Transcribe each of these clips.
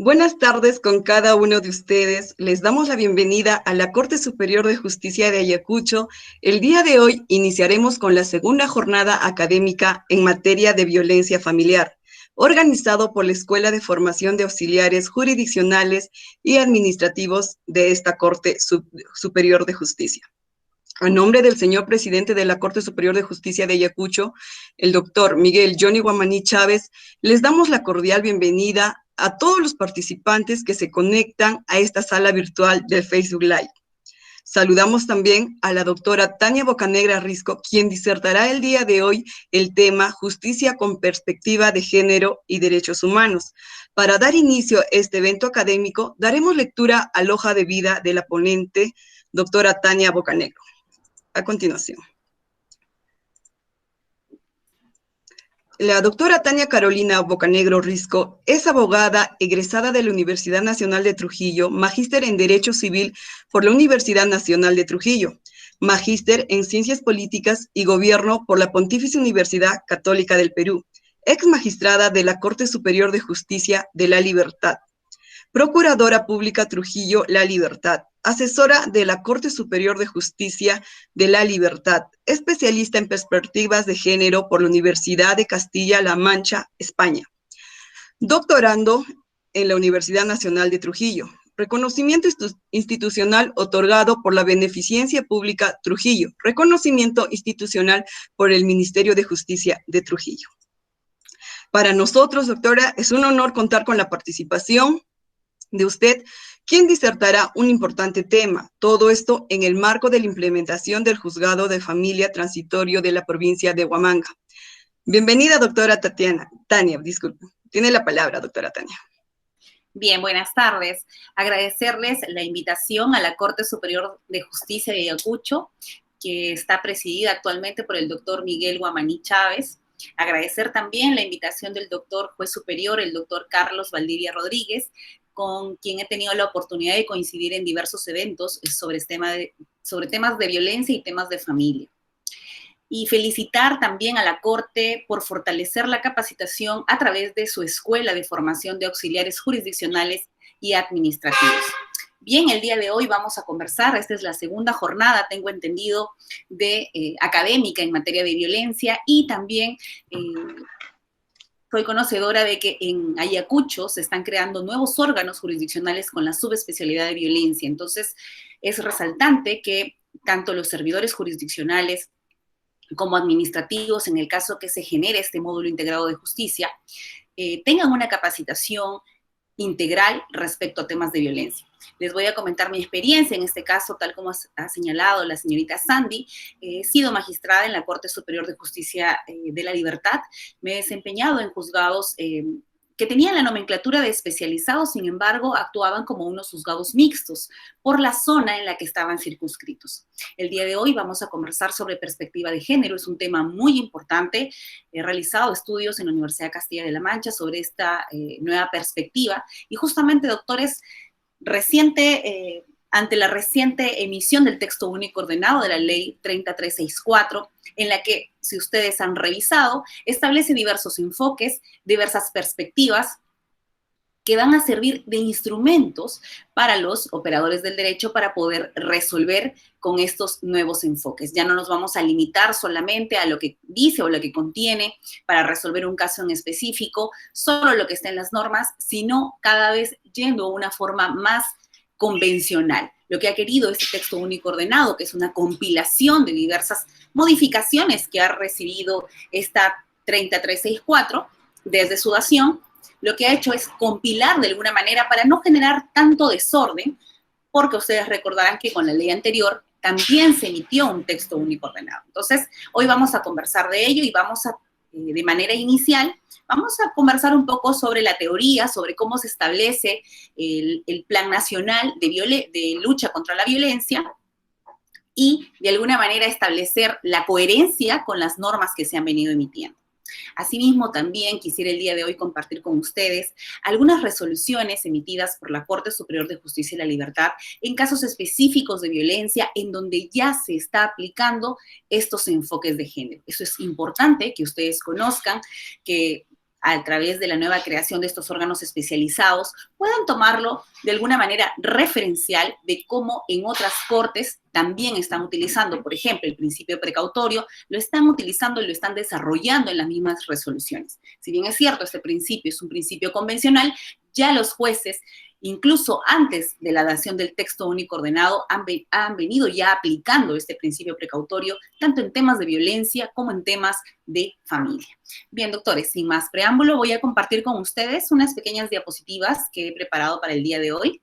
Buenas tardes con cada uno de ustedes. Les damos la bienvenida a la Corte Superior de Justicia de Ayacucho. El día de hoy iniciaremos con la segunda jornada académica en materia de violencia familiar, organizado por la Escuela de Formación de Auxiliares Jurisdiccionales y Administrativos de esta Corte Superior de Justicia. A nombre del señor presidente de la Corte Superior de Justicia de Ayacucho, el doctor Miguel Johnny Guamaní Chávez, les damos la cordial bienvenida a todos los participantes que se conectan a esta sala virtual del Facebook Live. Saludamos también a la doctora Tania Bocanegra Risco, quien disertará el día de hoy el tema Justicia con perspectiva de género y derechos humanos. Para dar inicio a este evento académico, daremos lectura a la hoja de vida de la ponente, doctora Tania Bocanegro. A continuación. La doctora Tania Carolina Bocanegro Risco es abogada egresada de la Universidad Nacional de Trujillo, magíster en Derecho Civil por la Universidad Nacional de Trujillo, magíster en Ciencias Políticas y Gobierno por la Pontificia Universidad Católica del Perú, ex magistrada de la Corte Superior de Justicia de la Libertad, Procuradora Pública Trujillo La Libertad, asesora de la Corte Superior de Justicia de la Libertad, especialista en perspectivas de género por la Universidad de Castilla-La Mancha, España, doctorando en la Universidad Nacional de Trujillo, reconocimiento institucional otorgado por la Beneficencia Pública Trujillo, reconocimiento institucional por el Ministerio de Justicia de Trujillo. Para nosotros, doctora, es un honor contar con la participación de usted, quien disertará un importante tema, todo esto en el marco de la implementación del Juzgado de Familia Transitorio de la provincia de Huamanga. Bienvenida, doctora Tania, disculpe. Tiene la palabra, doctora Tania. Bien, buenas tardes. Agradecerles la invitación a la Corte Superior de Justicia de Ayacucho, que está presidida actualmente por el doctor Miguel Guamaní Chávez. Agradecer también la invitación del doctor juez superior, el doctor Carlos Valdivia Rodríguez, con quien he tenido la oportunidad de coincidir en diversos eventos sobre temas de violencia y temas de familia. Y felicitar también a la Corte por fortalecer la capacitación a través de su Escuela de Formación de Auxiliares Jurisdiccionales y Administrativos. Bien, el día de hoy vamos a conversar, esta es la segunda jornada, tengo entendido, de académica en materia de violencia y también soy conocedora de que en Ayacucho se están creando nuevos órganos jurisdiccionales con la subespecialidad de violencia. Entonces, es resaltante que tanto los servidores jurisdiccionales como administrativos, en el caso que se genere este módulo integrado de justicia, tengan una capacitación integral respecto a temas de violencia. Les voy a comentar mi experiencia, en este caso, tal como ha señalado la señorita Sandy, he sido magistrada en la Corte Superior de Justicia de la Libertad, me he desempeñado en juzgados que tenían la nomenclatura de especializados, sin embargo, actuaban como unos juzgados mixtos por la zona en la que estaban circunscritos. El día de hoy vamos a conversar sobre perspectiva de género, es un tema muy importante. He realizado estudios en la Universidad de Castilla de la Mancha sobre esta nueva perspectiva y justamente, doctores, ante la reciente emisión del texto único ordenado de la ley 30364, en la que, si ustedes han revisado, establece diversos enfoques, diversas perspectivas que van a servir de instrumentos para los operadores del derecho para poder resolver con estos nuevos enfoques. Ya no nos vamos a limitar solamente a lo que dice o lo que contiene para resolver un caso en específico, solo lo que está en las normas, sino cada vez yendo a una forma más convencional. Lo que ha querido este texto único ordenado, que es una compilación de diversas modificaciones que ha recibido esta 30364 desde su dación, lo que ha hecho es compilar de alguna manera para no generar tanto desorden, porque ustedes recordarán que con la ley anterior también se emitió un texto único ordenado. Entonces, hoy vamos a conversar de ello y vamos a, de manera inicial, vamos a conversar un poco sobre la teoría, sobre cómo se establece el Plan Nacional de Lucha contra la Violencia y, de alguna manera, establecer la coherencia con las normas que se han venido emitiendo. Asimismo, también quisiera el día de hoy compartir con ustedes algunas resoluciones emitidas por la Corte Superior de Justicia y la Libertad en casos específicos de violencia en donde ya se está aplicando estos enfoques de género. Eso es importante que ustedes conozcan, que a través de la nueva creación de estos órganos especializados, puedan tomarlo de alguna manera referencial de cómo en otras cortes también están utilizando, por ejemplo, el principio precautorio, lo están utilizando y lo están desarrollando en las mismas resoluciones. Si bien es cierto, este principio es un principio convencional, ya los jueces, incluso antes de la dación del texto único ordenado, han venido ya aplicando este principio precautorio, tanto en temas de violencia como en temas de familia. Bien, doctores, sin más preámbulo, voy a compartir con ustedes unas pequeñas diapositivas que he preparado para el día de hoy.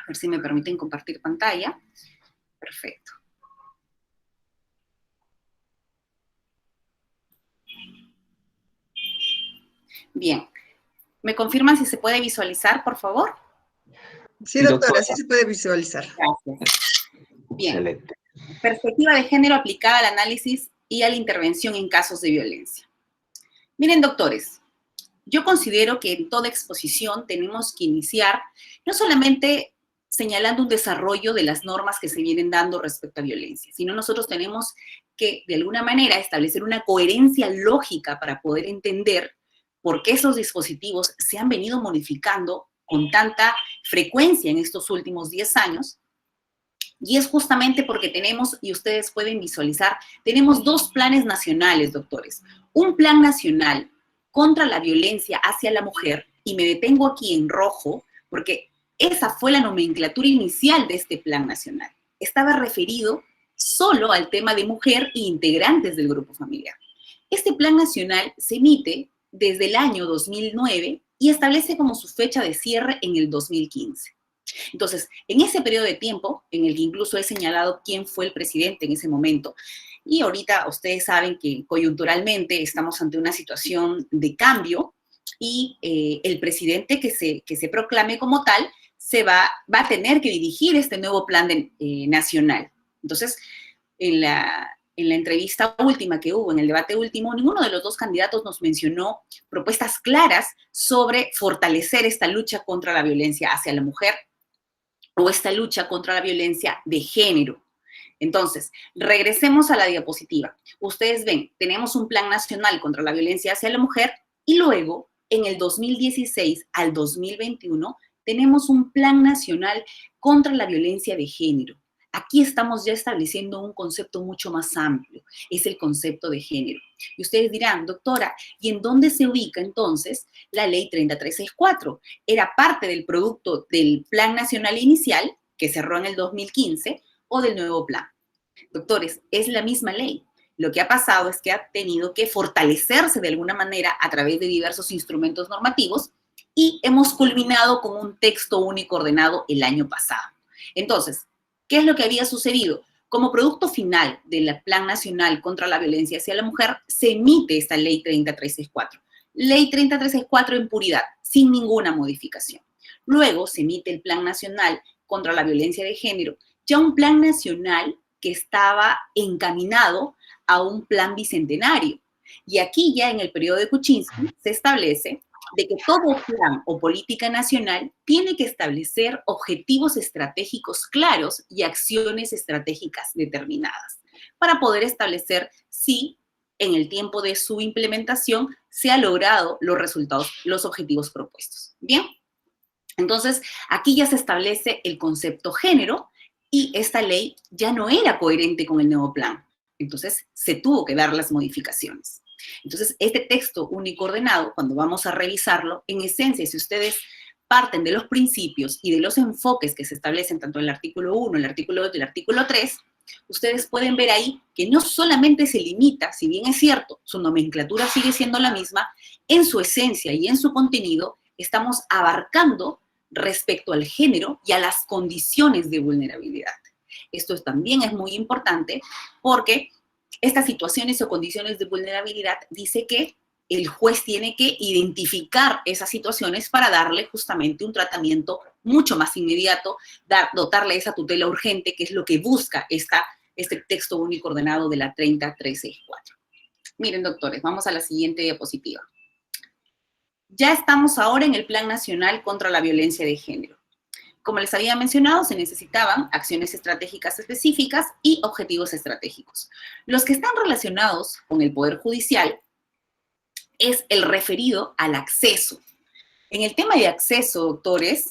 A ver si me permiten compartir pantalla. Perfecto. Bien. ¿Me confirman si se puede visualizar, por favor? Sí, doctora, sí se puede visualizar. Gracias. Bien. Excelente. Perspectiva de género aplicada al análisis y a la intervención en casos de violencia. Miren, doctores, yo considero que en toda exposición tenemos que iniciar no solamente señalando un desarrollo de las normas que se vienen dando respecto a violencia, sino nosotros tenemos que, de alguna manera, establecer una coherencia lógica para poder entender por qué esos dispositivos se han venido modificando con tanta frecuencia en estos últimos 10 años. Y es justamente porque tenemos, y ustedes pueden visualizar, tenemos dos planes nacionales, doctores. Un plan nacional contra la violencia hacia la mujer, y me detengo aquí en rojo, porque esa fue la nomenclatura inicial de este plan nacional. Estaba referido solo al tema de mujer e integrantes del grupo familiar. Este plan nacional se emite desde el año 2009 y establece como su fecha de cierre en el 2015. Entonces, en ese periodo de tiempo, en el que incluso he señalado quién fue el presidente en ese momento, y ahorita ustedes saben que coyunturalmente estamos ante una situación de cambio y el presidente que se proclame como tal va a tener que dirigir este nuevo plan nacional. Entonces, en la entrevista última que hubo, en el debate último, ninguno de los dos candidatos nos mencionó propuestas claras sobre fortalecer esta lucha contra la violencia hacia la mujer o esta lucha contra la violencia de género. Entonces, regresemos a la diapositiva. Ustedes ven, tenemos un plan nacional contra la violencia hacia la mujer y luego, en el 2016 al 2021, tenemos un plan nacional contra la violencia de género. Aquí estamos ya estableciendo un concepto mucho más amplio, es el concepto de género. Y ustedes dirán, doctora, ¿y en dónde se ubica entonces la ley 3364? ¿Era parte del producto del Plan Nacional Inicial, que cerró en el 2015, o del nuevo plan? Doctores, es la misma ley. Lo que ha pasado es que ha tenido que fortalecerse de alguna manera a través de diversos instrumentos normativos y hemos culminado con un texto único ordenado el año pasado. Entonces, ¿qué es lo que había sucedido? Como producto final del Plan Nacional contra la Violencia hacia la Mujer, se emite esta Ley 3364. Ley 3364 en puridad, sin ninguna modificación. Luego se emite el Plan Nacional contra la Violencia de Género, ya un plan nacional que estaba encaminado a un plan bicentenario. Y aquí ya en el periodo de Kuczynski se establece de que todo plan o política nacional tiene que establecer objetivos estratégicos claros y acciones estratégicas determinadas para poder establecer si en el tiempo de su implementación se han logrado los resultados, los objetivos propuestos. Bien, entonces aquí ya se establece el concepto género y esta ley ya no era coherente con el nuevo plan. Entonces se tuvo que dar las modificaciones. Entonces, este texto único ordenado, cuando vamos a revisarlo, en esencia, si ustedes parten de los principios y de los enfoques que se establecen tanto en el artículo 1, el artículo 2 y el artículo 3, ustedes pueden ver ahí que no solamente se limita, si bien es cierto, su nomenclatura sigue siendo la misma, en su esencia y en su contenido estamos abarcando respecto al género y a las condiciones de vulnerabilidad. Esto también es muy importante porque estas situaciones o condiciones de vulnerabilidad dice que el juez tiene que identificar esas situaciones para darle justamente un tratamiento mucho más inmediato, dotarle esa tutela urgente, que es lo que busca este texto único ordenado de la 3364. Miren, doctores, vamos a la siguiente diapositiva. Ya estamos ahora en el Plan Nacional contra la Violencia de Género. Como les había mencionado, se necesitaban acciones estratégicas específicas y objetivos estratégicos. Los que están relacionados con el Poder Judicial es el referido al acceso. En el tema de acceso, doctores,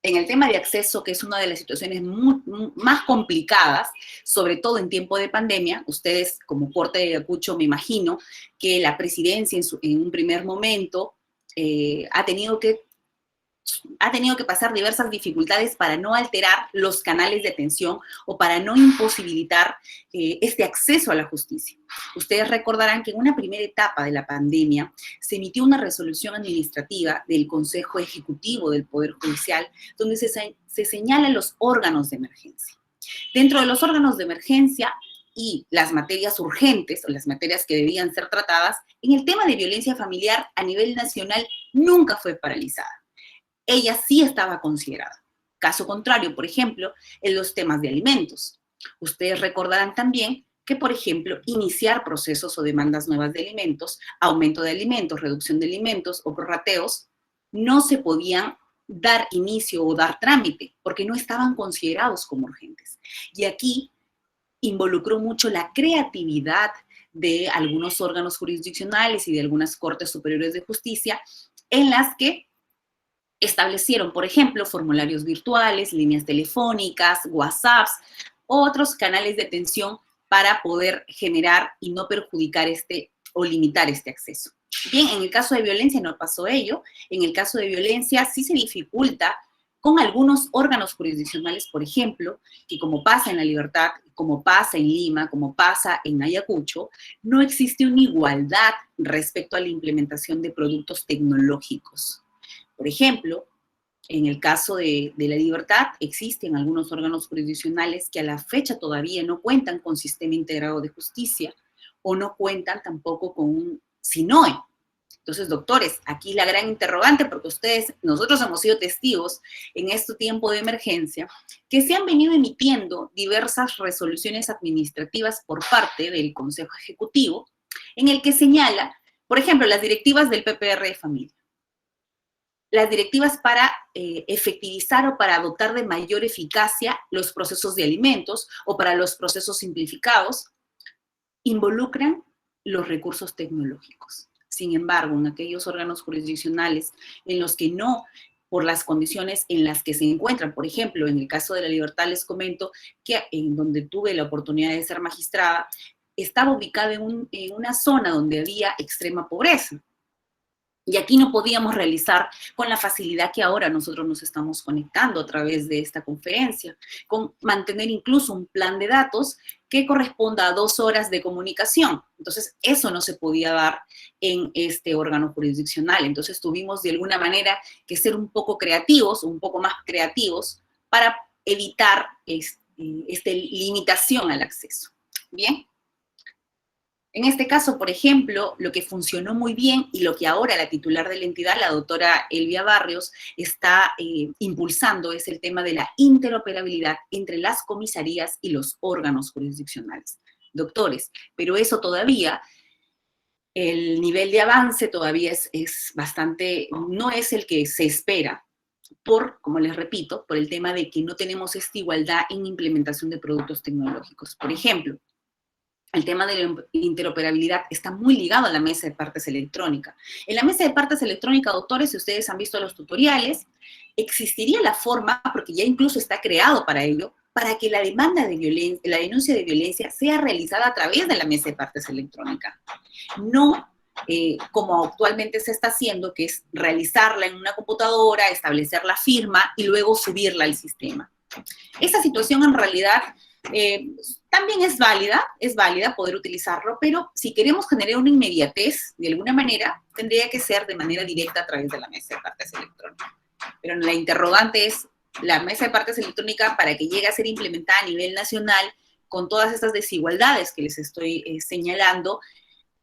en el tema de acceso, que es una de las situaciones más complicadas, sobre todo en tiempo de pandemia, ustedes como Corte de Ayacucho me imagino que la presidencia en un primer momento ha tenido que pasar diversas dificultades para no alterar los canales de atención o para no imposibilitar este acceso a la justicia. Ustedes recordarán que en una primera etapa de la pandemia se emitió una resolución administrativa del Consejo Ejecutivo del Poder Judicial donde se señalan los órganos de emergencia. Dentro de los órganos de emergencia y las materias urgentes o las materias que debían ser tratadas, en el tema de violencia familiar a nivel nacional nunca fue paralizada. Ella sí estaba considerada. Caso contrario, por ejemplo, en los temas de alimentos. Ustedes recordarán también que, por ejemplo, iniciar procesos o demandas nuevas de alimentos, aumento de alimentos, reducción de alimentos o prorrateos, no se podían dar inicio o dar trámite porque no estaban considerados como urgentes. Y aquí involucró mucho la creatividad de algunos órganos jurisdiccionales y de algunas cortes superiores de justicia en las que establecieron, por ejemplo, formularios virtuales, líneas telefónicas, WhatsApps, otros canales de atención para poder generar y no perjudicar o limitar este acceso. Bien, en el caso de violencia no pasó ello. En el caso de violencia sí se dificulta con algunos órganos jurisdiccionales, por ejemplo, que como pasa en La Libertad, como pasa en Lima, como pasa en Ayacucho, no existe una igualdad respecto a la implementación de productos tecnológicos. Por ejemplo, en el caso de La Libertad, existen algunos órganos jurisdiccionales que a la fecha todavía no cuentan con sistema integrado de justicia o no cuentan tampoco con un SINOE. Entonces, doctores, aquí la gran interrogante, porque nosotros hemos sido testigos en este tiempo de emergencia, que se han venido emitiendo diversas resoluciones administrativas por parte del Consejo Ejecutivo, en el que señala, por ejemplo, las directivas del PPR de familia, las directivas para efectivizar o para dotar de mayor eficacia los procesos de alimentos o para los procesos simplificados, involucran los recursos tecnológicos. Sin embargo, en aquellos órganos jurisdiccionales en los que no, por las condiciones en las que se encuentran, por ejemplo, en el caso de La Libertad les comento que en donde tuve la oportunidad de ser magistrada, estaba ubicada en una zona donde había extrema pobreza. Y aquí no podíamos realizar con la facilidad que ahora nosotros nos estamos conectando a través de esta conferencia, con mantener incluso un plan de datos que corresponda a 2 horas de comunicación. Entonces, eso no se podía dar en este órgano jurisdiccional. Entonces, tuvimos de alguna manera que ser un poco creativos, un poco más creativos, para evitar esta limitación al acceso. Bien. En este caso, por ejemplo, lo que funcionó muy bien y lo que ahora la titular de la entidad, la doctora Elvia Barrios, está impulsando es el tema de la interoperabilidad entre las comisarías y los órganos jurisdiccionales. Doctores, pero eso todavía, el nivel de avance todavía es bastante, no es el que se espera, como les repito, por el tema de que no tenemos esta igualdad en implementación de productos tecnológicos. Por ejemplo, el tema de la interoperabilidad está muy ligado a la mesa de partes electrónica. En la mesa de partes electrónica, doctores, si ustedes han visto los tutoriales, existiría la forma, porque ya incluso está creado para ello, para que la demanda de violencia, la denuncia de violencia sea realizada a través de la mesa de partes electrónica. No como actualmente se está haciendo, que es realizarla en una computadora, establecer la firma y luego subirla al sistema. Esa situación en realidad también es válida poder utilizarlo, pero si queremos generar una inmediatez, de alguna manera, tendría que ser de manera directa a través de la mesa de partes electrónica. Pero la interrogante es la mesa de partes electrónica para que llegue a ser implementada a nivel nacional con todas estas desigualdades que les estoy señalando,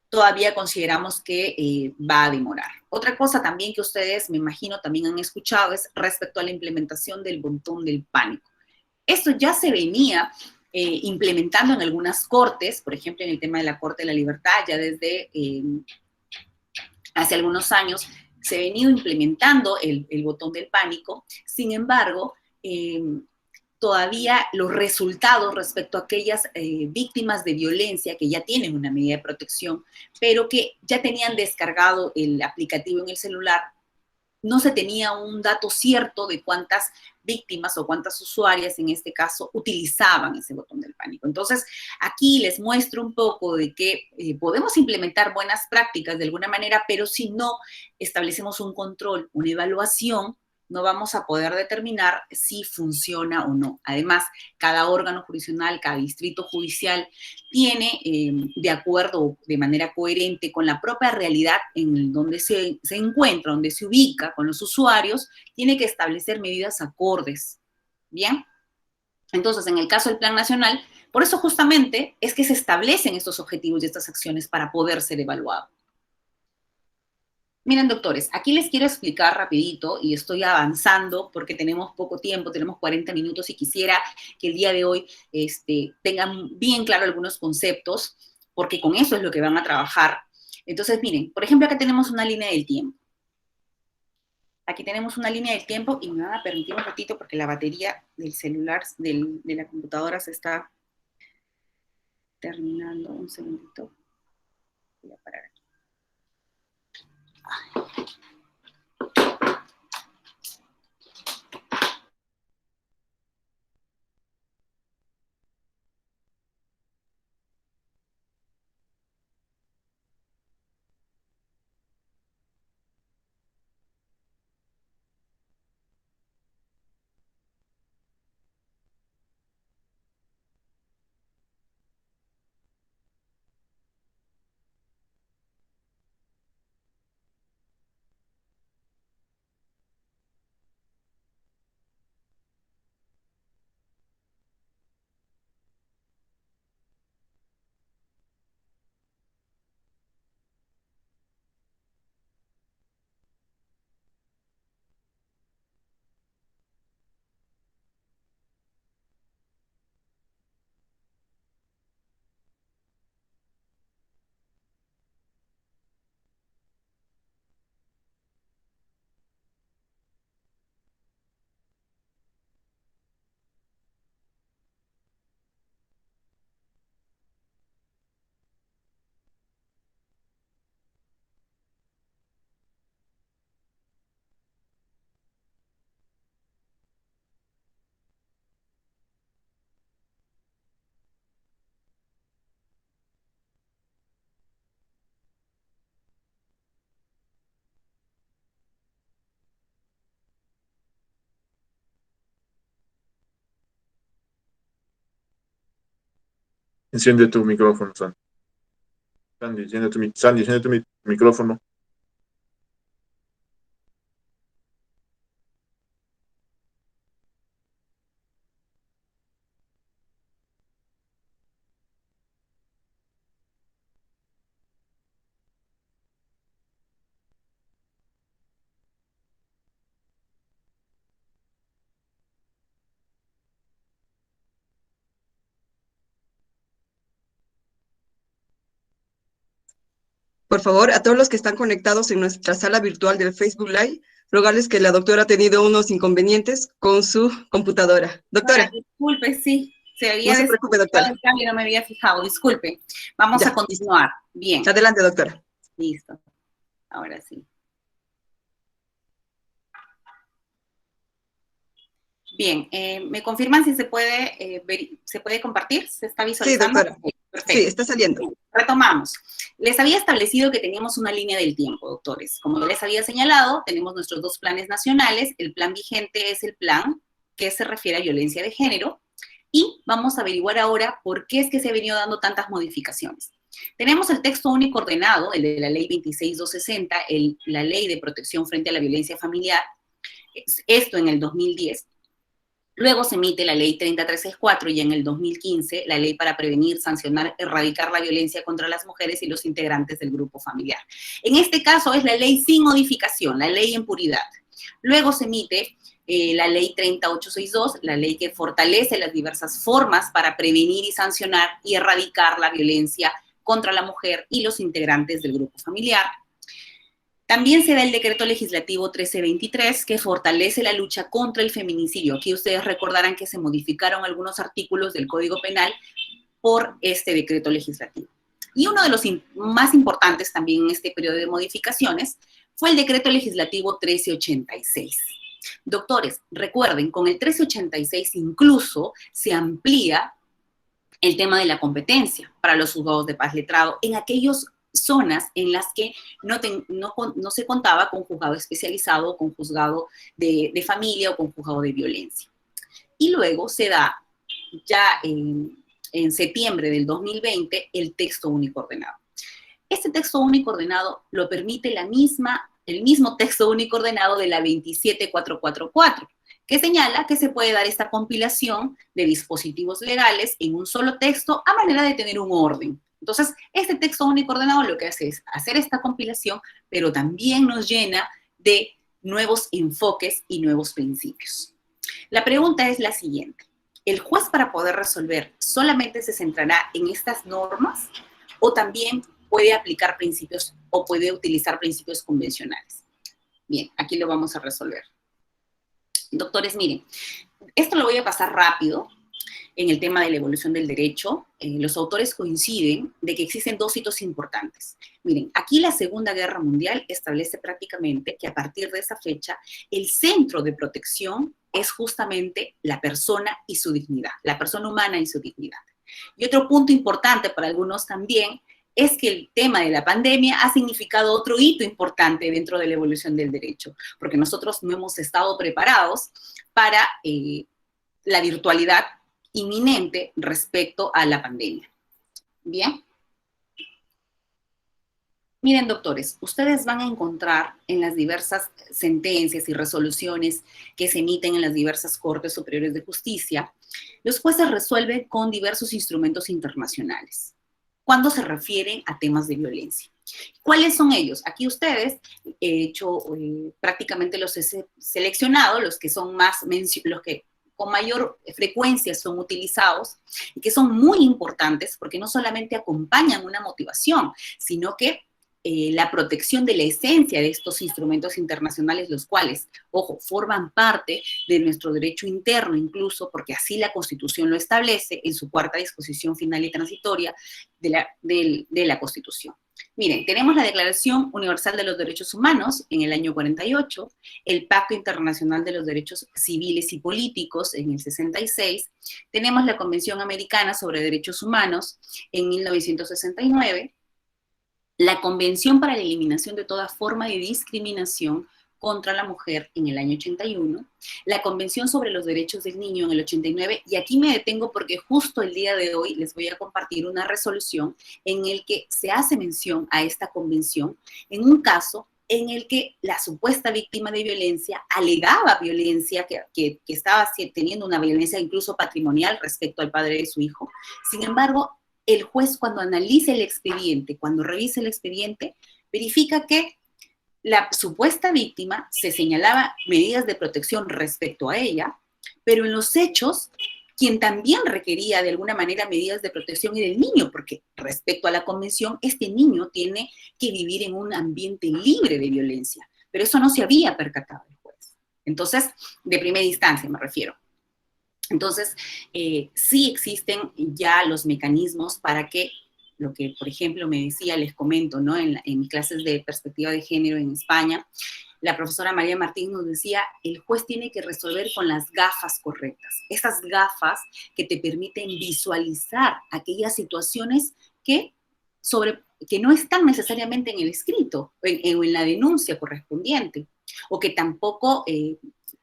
todavía consideramos que va a demorar. Otra cosa también que ustedes, me imagino, también han escuchado es respecto a la implementación del botón del pánico. Esto ya se venía implementando en algunas cortes, por ejemplo, en el tema de la Corte de la Libertad, ya desde hace algunos años se ha venido implementando el botón del pánico. Sin embargo, todavía los resultados respecto a aquellas víctimas de violencia que ya tienen una medida de protección, pero que ya tenían descargado el aplicativo en el celular. No se tenía un dato cierto de cuántas víctimas o cuántas usuarias, en este caso, utilizaban ese botón del pánico. Entonces, aquí les muestro un poco de que podemos implementar buenas prácticas de alguna manera, pero si no establecemos un control, una evaluación, no vamos a poder determinar si funciona o no. Además, cada órgano jurisdiccional, cada distrito judicial tiene, de acuerdo, de manera coherente con la propia realidad en donde se encuentra, donde se ubica con los usuarios, tiene que establecer medidas acordes. ¿Bien? Entonces, en el caso del Plan Nacional, por eso justamente es que se establecen estos objetivos y estas acciones para poder ser evaluados. Miren, doctores, aquí les quiero explicar rapidito, y estoy avanzando porque tenemos poco tiempo, tenemos 40 minutos, y quisiera que el día de hoy tengan bien claro algunos conceptos, porque con eso es lo que van a trabajar. Entonces, miren, por ejemplo, acá tenemos una línea del tiempo. Aquí tenemos una línea del tiempo, y me van a permitir un ratito porque la batería del celular, de la computadora se está terminando. Un segundito. Voy a parar aquí. Enciende tu micrófono, Sandy. Sandy, enciende tu micrófono. Por favor, a todos los que están conectados en nuestra sala virtual del Facebook Live, rogarles que la doctora ha tenido unos inconvenientes con su computadora. Doctora. Disculpe, sí, se había no se preocupe, doctora. el cambio, no me había fijado, disculpe. Vamos a continuar. Bien. Adelante, doctora. Listo. Ahora sí. Bien, ¿me confirman si se puede compartir? ¿Se está visualizando? Sí, doctora. Perfecto. Sí, está saliendo. Bien, retomamos. Les había establecido que teníamos una línea del tiempo, doctores. Como yo les había señalado, tenemos nuestros dos planes nacionales. El plan vigente es el plan que se refiere a violencia de género. Y vamos a averiguar ahora por qué es que se ha venido dando tantas modificaciones. Tenemos el texto único ordenado, el de la ley 26260, la ley de protección frente a la violencia familiar, esto en el 2010. Luego se emite la ley 30364 y en el 2015 la ley para prevenir, sancionar, erradicar la violencia contra las mujeres y los integrantes del grupo familiar. En este caso es la ley sin modificación, la ley en puridad. Luego se emite la ley 30862, la ley que fortalece las diversas formas para prevenir y sancionar y erradicar la violencia contra la mujer y los integrantes del grupo familiar. También se da el decreto legislativo 1323 que fortalece la lucha contra el feminicidio. Aquí ustedes recordarán que se modificaron algunos artículos del Código Penal por este decreto legislativo. Y uno de los más importantes también en este periodo de modificaciones fue el decreto legislativo 1386. Doctores, recuerden, con el 1386 incluso se amplía el tema de la competencia para los juzgados de paz letrado en aquellas zonas en las que no se contaba con juzgado especializado o con juzgado de familia o con juzgado de violencia. Y luego se da ya en septiembre del 2020 el texto único ordenado. Este texto único ordenado lo permite el mismo texto único ordenado de la 27444, que señala que se puede dar esta compilación de dispositivos legales en un solo texto a manera de tener un orden. Entonces, este texto único ordenado lo que hace es hacer esta compilación, pero también nos llena de nuevos enfoques y nuevos principios. La pregunta es la siguiente. ¿El juez para poder resolver solamente se centrará en estas normas o también puede aplicar principios o puede utilizar principios convencionales? Bien, aquí lo vamos a resolver. Doctores, miren, esto lo voy a pasar rápido en el tema de la evolución del derecho. Los autores coinciden de que existen dos hitos importantes. Miren, aquí la Segunda Guerra Mundial establece prácticamente que a partir de esa fecha el centro de protección es justamente la persona y su dignidad, la persona humana y su dignidad. Y otro punto importante para algunos también es que el tema de la pandemia ha significado otro hito importante dentro de la evolución del derecho, porque nosotros no hemos estado preparados para la virtualidad inminente respecto a la pandemia. Bien. Miren, doctores, ustedes van a encontrar en las diversas sentencias y resoluciones que se emiten en las diversas Cortes Superiores de Justicia, los jueces resuelven con diversos instrumentos internacionales cuando se refieren a temas de violencia. ¿Cuáles son ellos? Aquí ustedes, he hecho prácticamente los he seleccionado, los que son los que con mayor frecuencia son utilizados y que son muy importantes porque no solamente acompañan una motivación, sino que la protección de la esencia de estos instrumentos internacionales, los cuales, ojo, forman parte de nuestro derecho interno incluso, porque así la Constitución lo establece en su cuarta disposición final y transitoria de la Constitución. Miren, tenemos la Declaración Universal de los Derechos Humanos en el año 48, el Pacto Internacional de los Derechos Civiles y Políticos en el 66, tenemos la Convención Americana sobre Derechos Humanos en 1969, la Convención para la Eliminación de toda forma de discriminación contra la mujer en el año 81, la Convención sobre los Derechos del Niño en el 89, y aquí me detengo porque justo el día de hoy les voy a compartir una resolución en el que se hace mención a esta convención en un caso en el que la supuesta víctima de violencia alegaba violencia, que estaba teniendo una violencia incluso patrimonial respecto al padre de su hijo. Sin embargo, el juez cuando analiza el expediente, cuando revisa el expediente, verifica que la supuesta víctima se señalaba medidas de protección respecto a ella, pero en los hechos, quien también requería de alguna manera medidas de protección era el niño, porque respecto a la convención, este niño tiene que vivir en un ambiente libre de violencia, pero eso no se había percatado el juez. Entonces, de primera instancia me refiero. Entonces, sí existen ya los mecanismos para que lo que, por ejemplo, me decía, les comento, ¿no? En mis clases de perspectiva de género en España, la profesora María Martín nos decía, el juez tiene que resolver con las gafas correctas. Esas gafas que te permiten visualizar aquellas situaciones que no están necesariamente en el escrito o en la denuncia correspondiente, o que tampoco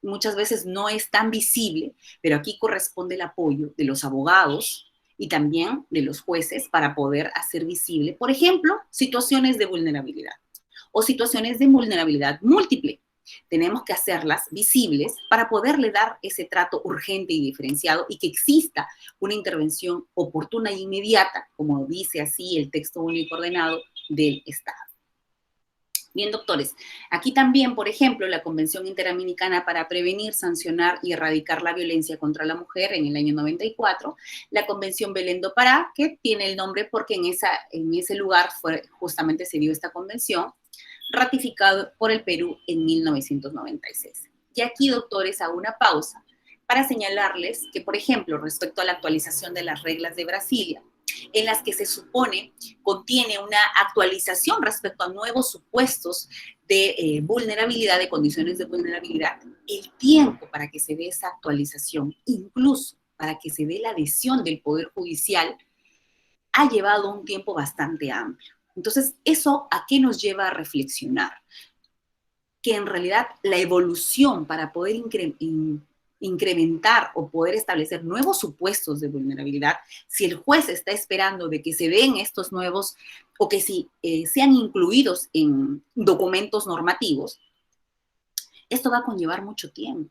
muchas veces no es tan visible, pero aquí corresponde el apoyo de los abogados y también de los jueces para poder hacer visible, por ejemplo, situaciones de vulnerabilidad o situaciones de vulnerabilidad múltiple. Tenemos que hacerlas visibles para poderle dar ese trato urgente y diferenciado y que exista una intervención oportuna e inmediata, como dice así el texto único ordenado del Estado. Bien, doctores, aquí también, por ejemplo, la Convención Interamericana para Prevenir, Sancionar y Erradicar la Violencia contra la Mujer en el año 94, la Convención Belén do Pará, que tiene el nombre porque en ese lugar justamente se dio esta convención, ratificado por el Perú en 1996. Y aquí, doctores, hago una pausa para señalarles que, por ejemplo, respecto a la actualización de las reglas de Brasilia, en las que se supone contiene una actualización respecto a nuevos supuestos de vulnerabilidad, de condiciones de vulnerabilidad, el tiempo para que se dé esa actualización, incluso para que se dé la adhesión del Poder Judicial, ha llevado un tiempo bastante amplio. Entonces, ¿eso a qué nos lleva a reflexionar? Que en realidad la evolución para poder incrementar o poder establecer nuevos supuestos de vulnerabilidad, si el juez está esperando de que se den estos nuevos o que si sean incluidos en documentos normativos, esto va a conllevar mucho tiempo.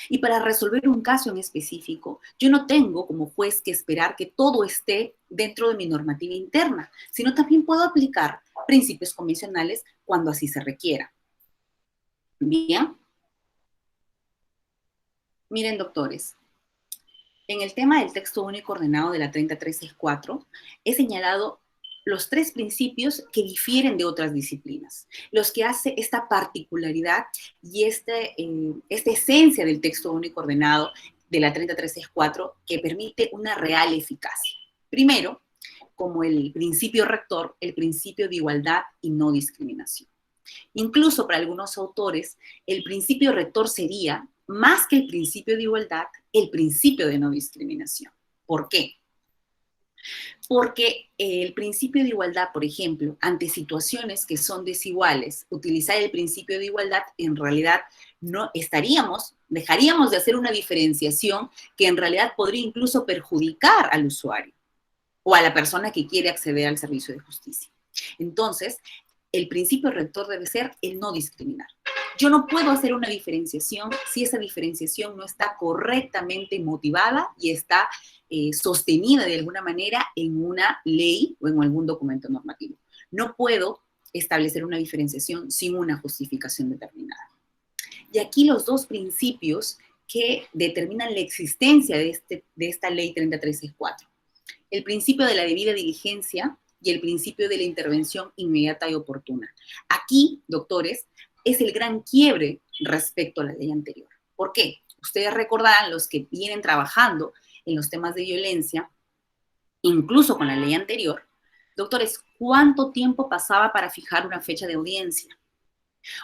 Y para resolver un caso en específico, yo no tengo como juez que esperar que todo esté dentro de mi normativa interna, sino también puedo aplicar principios convencionales cuando así se requiera. Bien. Miren, doctores, en el tema del texto único ordenado de la 3364, he señalado los 3 principios que difieren de otras disciplinas, los que hace esta particularidad y esta esencia del texto único ordenado de la 3364 que permite una real eficacia. Primero, como el principio rector, el principio de igualdad y no discriminación. Incluso para algunos autores, el principio rector sería, más que el principio de igualdad, el principio de no discriminación. ¿Por qué? Porque el principio de igualdad, por ejemplo, ante situaciones que son desiguales, utilizar el principio de igualdad, en realidad no dejaríamos de hacer una diferenciación que en realidad podría incluso perjudicar al usuario o a la persona que quiere acceder al servicio de justicia. Entonces, el principio rector debe ser el no discriminar. Yo no puedo hacer una diferenciación si esa diferenciación no está correctamente motivada y está sostenida de alguna manera en una ley o en algún documento normativo. No puedo establecer una diferenciación sin una justificación determinada. Y aquí los 2 principios que determinan la existencia de esta ley 3364. El principio de la debida diligencia y el principio de la intervención inmediata y oportuna. Aquí, doctores, es el gran quiebre respecto a la ley anterior. ¿Por qué? Ustedes recordarán, los que vienen trabajando en los temas de violencia, incluso con la ley anterior, doctores, ¿cuánto tiempo pasaba para fijar una fecha de audiencia?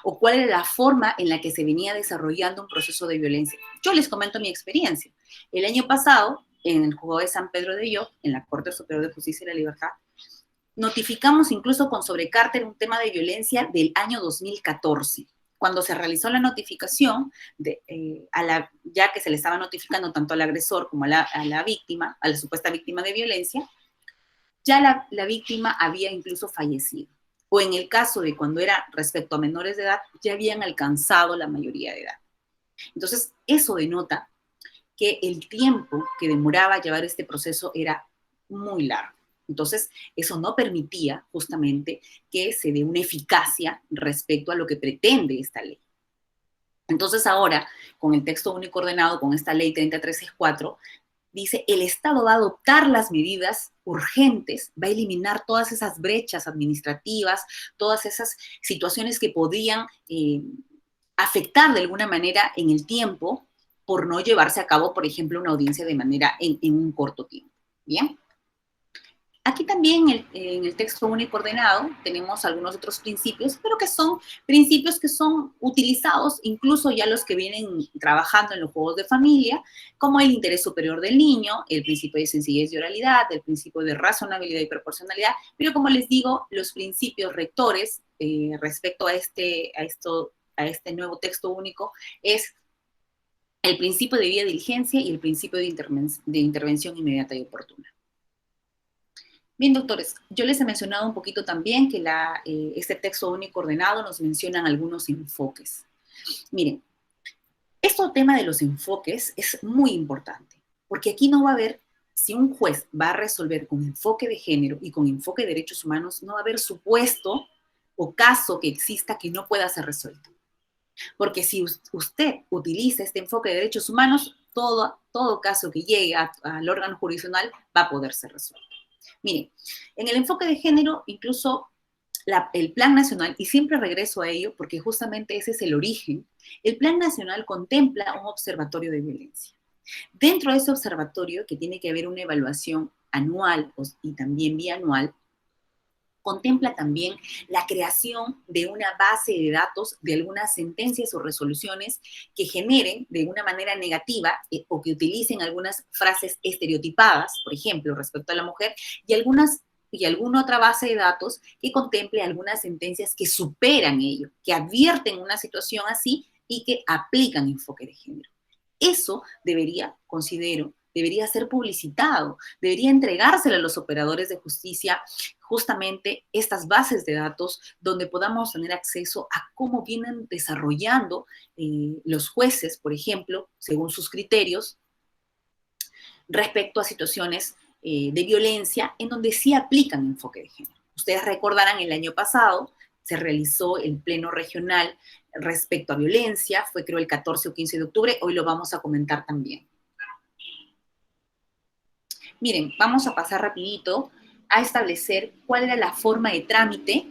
¿O cuál era la forma en la que se venía desarrollando un proceso de violencia? Yo les comento mi experiencia. El año pasado, en el juzgado de San Pedro de Llop, en la Corte Superior de Justicia y la Libertad, notificamos incluso con sobrecárter un tema de violencia del año 2014. Cuando se realizó la notificación, ya que se le estaba notificando tanto al agresor como a la víctima, a la supuesta víctima de violencia, ya la víctima había incluso fallecido. O en el caso de cuando era respecto a menores de edad, ya habían alcanzado la mayoría de edad. Entonces, eso denota que el tiempo que demoraba llevar este proceso era muy largo. Entonces, eso no permitía justamente que se dé una eficacia respecto a lo que pretende esta ley. Entonces, ahora, con el texto único ordenado, con esta ley 3364, dice, el Estado va a adoptar las medidas urgentes, va a eliminar todas esas brechas administrativas, todas esas situaciones que podrían afectar de alguna manera en el tiempo por no llevarse a cabo, por ejemplo, una audiencia de manera en un corto tiempo. ¿Bien? Aquí también en el texto único ordenado tenemos algunos otros principios, pero que son principios que son utilizados incluso ya los que vienen trabajando en los juegos de familia, como el interés superior del niño, el principio de sencillez y oralidad, el principio de razonabilidad y proporcionalidad, pero como les digo, los principios rectores respecto a este nuevo texto único es el principio de debida diligencia y el principio de intervención inmediata y oportuna. Bien, doctores, yo les he mencionado un poquito también que este texto único ordenado nos mencionan algunos enfoques. Miren, este tema de los enfoques es muy importante, porque aquí no va a haber, si un juez va a resolver con enfoque de género y con enfoque de derechos humanos, no va a haber supuesto o caso que exista que no pueda ser resuelto. Porque si usted utiliza este enfoque de derechos humanos, todo caso que llegue al órgano jurisdiccional va a poder ser resuelto. Miren, en el enfoque de género, incluso el Plan Nacional, y siempre regreso a ello porque justamente ese es el origen, el Plan Nacional contempla un observatorio de violencia. Dentro de ese observatorio, que tiene que haber una evaluación anual y también bianual, contempla también la creación de una base de datos de algunas sentencias o resoluciones que generen de una manera negativa o que utilicen algunas frases estereotipadas, por ejemplo, respecto a la mujer, y alguna otra base de datos que contemple algunas sentencias que superan ello, que advierten una situación así y que aplican enfoque de género. Eso considero, debería ser publicitado, debería entregárselo a los operadores de justicia, justamente estas bases de datos donde podamos tener acceso a cómo vienen desarrollando los jueces, por ejemplo, según sus criterios, respecto a situaciones de violencia en donde sí aplican enfoque de género. Ustedes recordarán, el año pasado se realizó el pleno regional respecto a violencia, fue creo el 14 o 15 de octubre, hoy lo vamos a comentar también. Miren, vamos a pasar rapidito a establecer cuál era la forma de trámite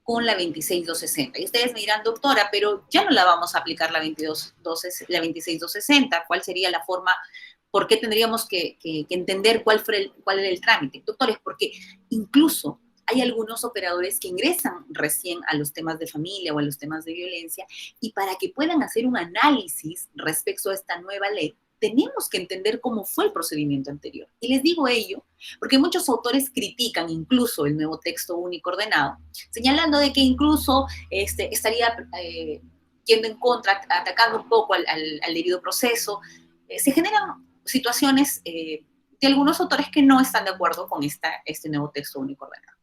con la 26260. Y ustedes me dirán, doctora, pero ya no la vamos a aplicar la 26260, ¿cuál sería la forma? ¿Por qué tendríamos que entender cuál era el trámite? Doctores, porque incluso hay algunos operadores que ingresan recién a los temas de familia o a los temas de violencia, y para que puedan hacer un análisis respecto a esta nueva ley, tenemos que entender cómo fue el procedimiento anterior. Y les digo ello porque muchos autores critican incluso el nuevo texto único ordenado, señalando de que incluso estaría yendo en contra, atacando un poco al debido proceso. Se generan situaciones de algunos autores que no están de acuerdo con este nuevo texto único ordenado.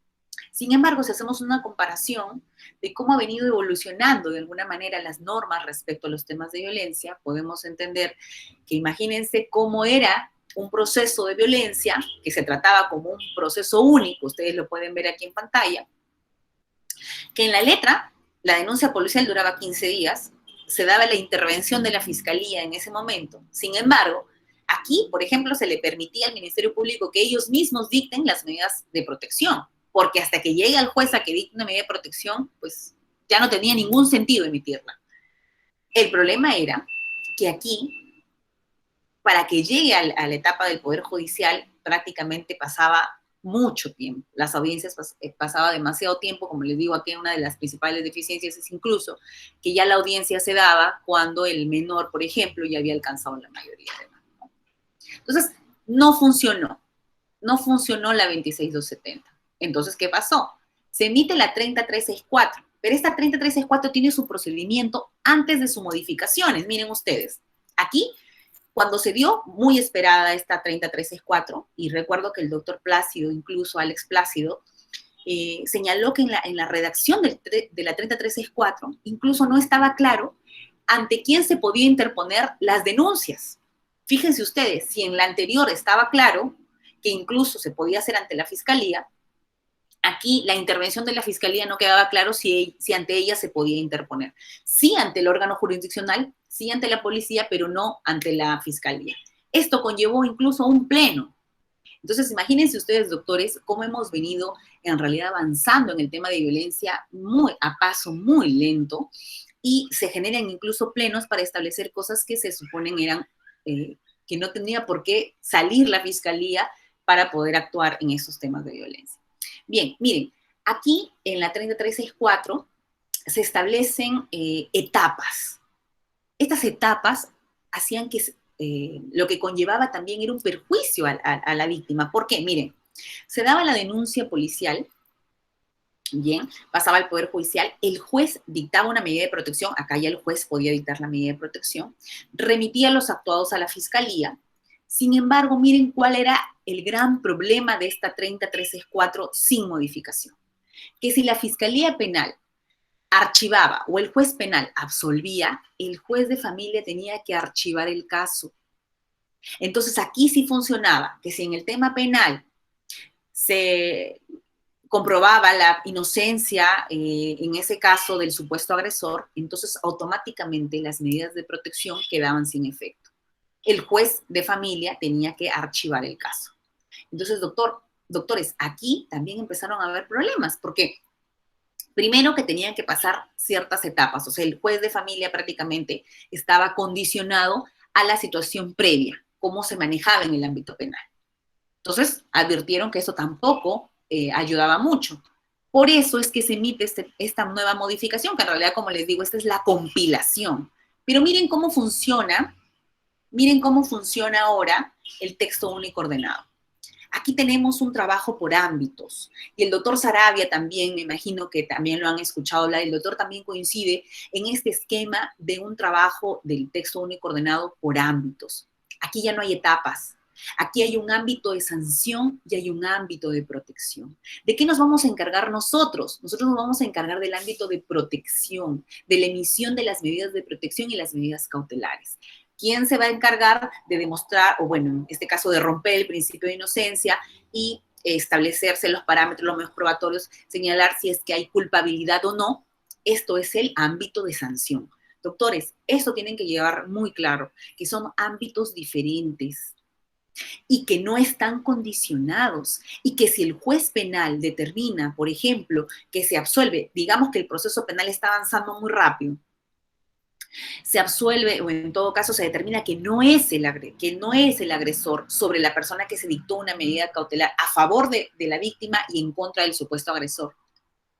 Sin embargo, si hacemos una comparación de cómo ha venido evolucionando de alguna manera las normas respecto a los temas de violencia, podemos entender que imagínense cómo era un proceso de violencia, que se trataba como un proceso único, ustedes lo pueden ver aquí en pantalla, que en la letra, la denuncia policial duraba 15 días, se daba la intervención de la fiscalía en ese momento. Sin embargo, aquí, por ejemplo, se le permitía al Ministerio Público que ellos mismos dicten las medidas de protección, porque hasta que llegue al juez a que dicte una medida de protección, pues ya no tenía ningún sentido emitirla. El problema era que aquí, para que llegue a la etapa del Poder Judicial, prácticamente pasaba mucho tiempo. Las audiencias pasaba demasiado tiempo, como les digo, aquí una de las principales deficiencias es incluso que ya la audiencia se daba cuando el menor, por ejemplo, ya había alcanzado la mayoría de edad. Entonces, no funcionó la 26270. Entonces, ¿qué pasó? Se emite la 30364, pero esta 30364 tiene su procedimiento antes de sus modificaciones. Miren ustedes, aquí, cuando se dio muy esperada esta 30364, y recuerdo que el doctor Plácido, incluso Alex Plácido, señaló que en la redacción de la 30364 incluso no estaba claro ante quién se podía interponer las denuncias. Fíjense ustedes, si en la anterior estaba claro que incluso se podía hacer ante la fiscalía, aquí la intervención de la fiscalía no quedaba claro si ante ella se podía interponer. Sí ante el órgano jurisdiccional, sí ante la policía, pero no ante la fiscalía. Esto conllevó incluso un pleno. Entonces, imagínense ustedes, doctores, cómo hemos venido en realidad avanzando en el tema de violencia a paso muy lento, y se generan incluso plenos para establecer cosas que se suponen eran, que no tenía por qué salir la fiscalía para poder actuar en esos temas de violencia. Bien, miren, aquí en la 30364 se establecen etapas. Estas etapas hacían que lo que conllevaba también era un perjuicio a la víctima. ¿Por qué? Miren, se daba la denuncia policial, bien, pasaba al Poder Judicial, el juez dictaba una medida de protección, acá ya el juez podía dictar la medida de protección, remitía los actuados a la fiscalía. Sin embargo, miren cuál era el gran problema de esta 30364 sin modificación. Que si la Fiscalía Penal archivaba o el juez penal absolvía, el juez de familia tenía que archivar el caso. Entonces aquí sí funcionaba, que si en el tema penal se comprobaba la inocencia, en ese caso del supuesto agresor, entonces automáticamente las medidas de protección quedaban sin efecto. El juez de familia tenía que archivar el caso. Entonces, doctores, aquí también empezaron a haber problemas, porque Primero que tenían que pasar ciertas etapas, o sea, el juez de familia prácticamente estaba condicionado a la situación previa, cómo se manejaba en el ámbito penal. Entonces, advirtieron que eso tampoco ayudaba mucho. Por eso es que se emite esta nueva modificación, que en realidad, como les digo, esta es la compilación. Pero miren cómo funciona ahora el texto único ordenado. Aquí tenemos un trabajo por ámbitos. Y el doctor Sarabia también, me imagino que también lo han escuchado hablar, el doctor también coincide en este esquema de un trabajo del texto único ordenado por ámbitos. Aquí ya no hay etapas. Aquí hay un ámbito de sanción y hay un ámbito de protección. ¿De qué nos vamos a encargar nosotros? Nosotros nos vamos a encargar del ámbito de protección, de la emisión de las medidas de protección y las medidas cautelares. ¿Quién se va a encargar de demostrar, o bueno, en este caso de romper el principio de inocencia y establecerse los parámetros, los medios probatorios, señalar si es que hay culpabilidad o no? Esto es el ámbito de sanción. Doctores, esto tienen que llevar muy claro, que son ámbitos diferentes y que no están condicionados y que si el juez penal determina, por ejemplo, que se absuelve, digamos que el proceso penal está avanzando muy rápido, se absuelve o en todo caso se determina que no es el agresor sobre la persona que se dictó una medida cautelar a favor de la víctima y en contra del supuesto agresor.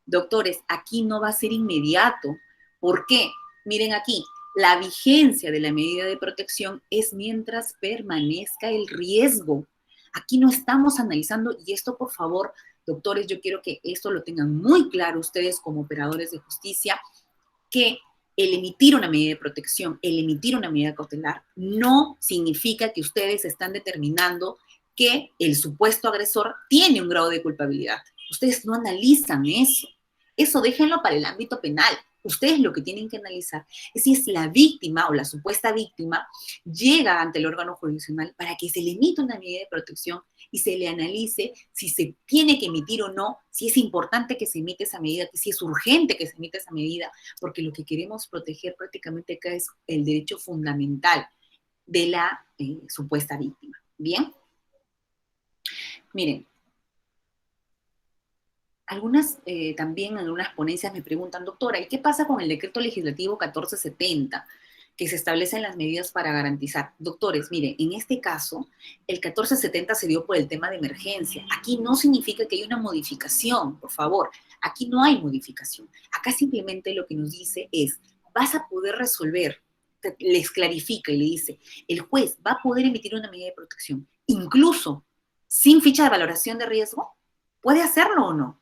Doctores, aquí no va a ser inmediato. ¿Por qué? Miren aquí, la vigencia de la medida de protección es mientras permanezca el riesgo. Aquí no estamos analizando, y esto por favor, doctores, yo quiero que esto lo tengan muy claro ustedes como operadores de justicia, que el emitir una medida de protección, el emitir una medida cautelar, no significa que ustedes están determinando que el supuesto agresor tiene un grado de culpabilidad. Ustedes no analizan eso. Eso déjenlo para el ámbito penal. Ustedes lo que tienen que analizar es si es la víctima o la supuesta víctima llega ante el órgano jurisdiccional para que se le emita una medida de protección y se le analice si se tiene que emitir o no, si es importante que se emita esa medida, si es urgente que se emita esa medida, porque lo que queremos proteger prácticamente acá es el derecho fundamental de la supuesta víctima. ¿Bien? Miren, también en algunas ponencias me preguntan, doctora, ¿y qué pasa con el decreto legislativo 1470 que se establecen las medidas para garantizar? Doctores, miren, en este caso, el 1470 se dio por el tema de emergencia. Aquí no significa que hay una modificación, por favor. Aquí no hay modificación. Acá simplemente lo que nos dice es, vas a poder resolver, les clarifica y le dice, el juez va a poder emitir una medida de protección, incluso sin ficha de valoración de riesgo. ¿Puede hacerlo o no?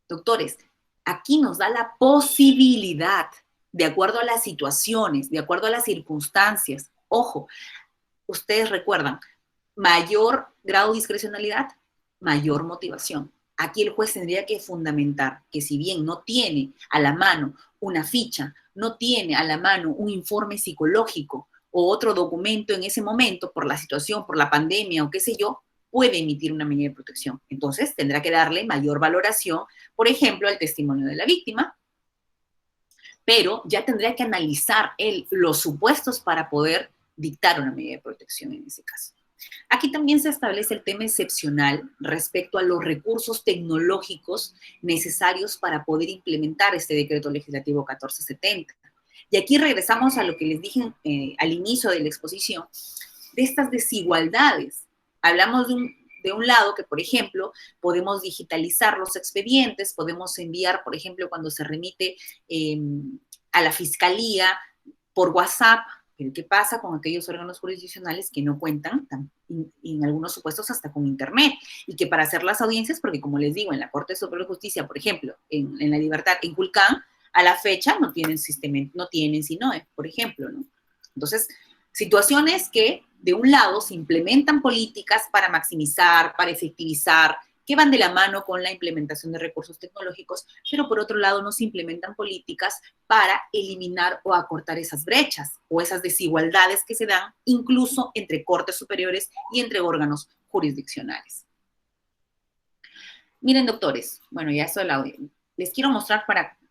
Doctores, aquí nos da la posibilidad, de acuerdo a las situaciones, de acuerdo a las circunstancias. Ojo, ustedes recuerdan, mayor grado de discrecionalidad, mayor motivación. Aquí el juez tendría que fundamentar que si bien no tiene a la mano una ficha, no tiene a la mano un informe psicológico o otro documento en ese momento por la situación, por la pandemia o qué sé yo, puede emitir una medida de protección. Entonces, tendrá que darle mayor valoración, por ejemplo, al testimonio de la víctima, pero ya tendría que analizar los supuestos para poder dictar una medida de protección en ese caso. Aquí también se establece el tema excepcional respecto a los recursos tecnológicos necesarios para poder implementar este decreto legislativo 1470. Y aquí regresamos a lo que les dije al inicio de la exposición, de estas desigualdades. Hablamos de un lado que, por ejemplo, podemos digitalizar los expedientes, podemos enviar, por ejemplo, cuando se remite a la fiscalía por WhatsApp, pero ¿qué pasa con aquellos órganos jurisdiccionales que no cuentan, en algunos supuestos, hasta con Internet? Y que para hacer las audiencias, porque como les digo, en la Corte Superior de Justicia, por ejemplo, en La Libertad, en Culcán, a la fecha no tienen sistema, no tienen SINOE, por ejemplo, ¿no? Entonces, situaciones que de un lado se implementan políticas para maximizar, para efectivizar, que van de la mano con la implementación de recursos tecnológicos, pero por otro lado no se implementan políticas para eliminar o acortar esas brechas o esas desigualdades que se dan incluso entre cortes superiores y entre órganos jurisdiccionales. Miren, doctores, bueno, ya esto les quiero mostrar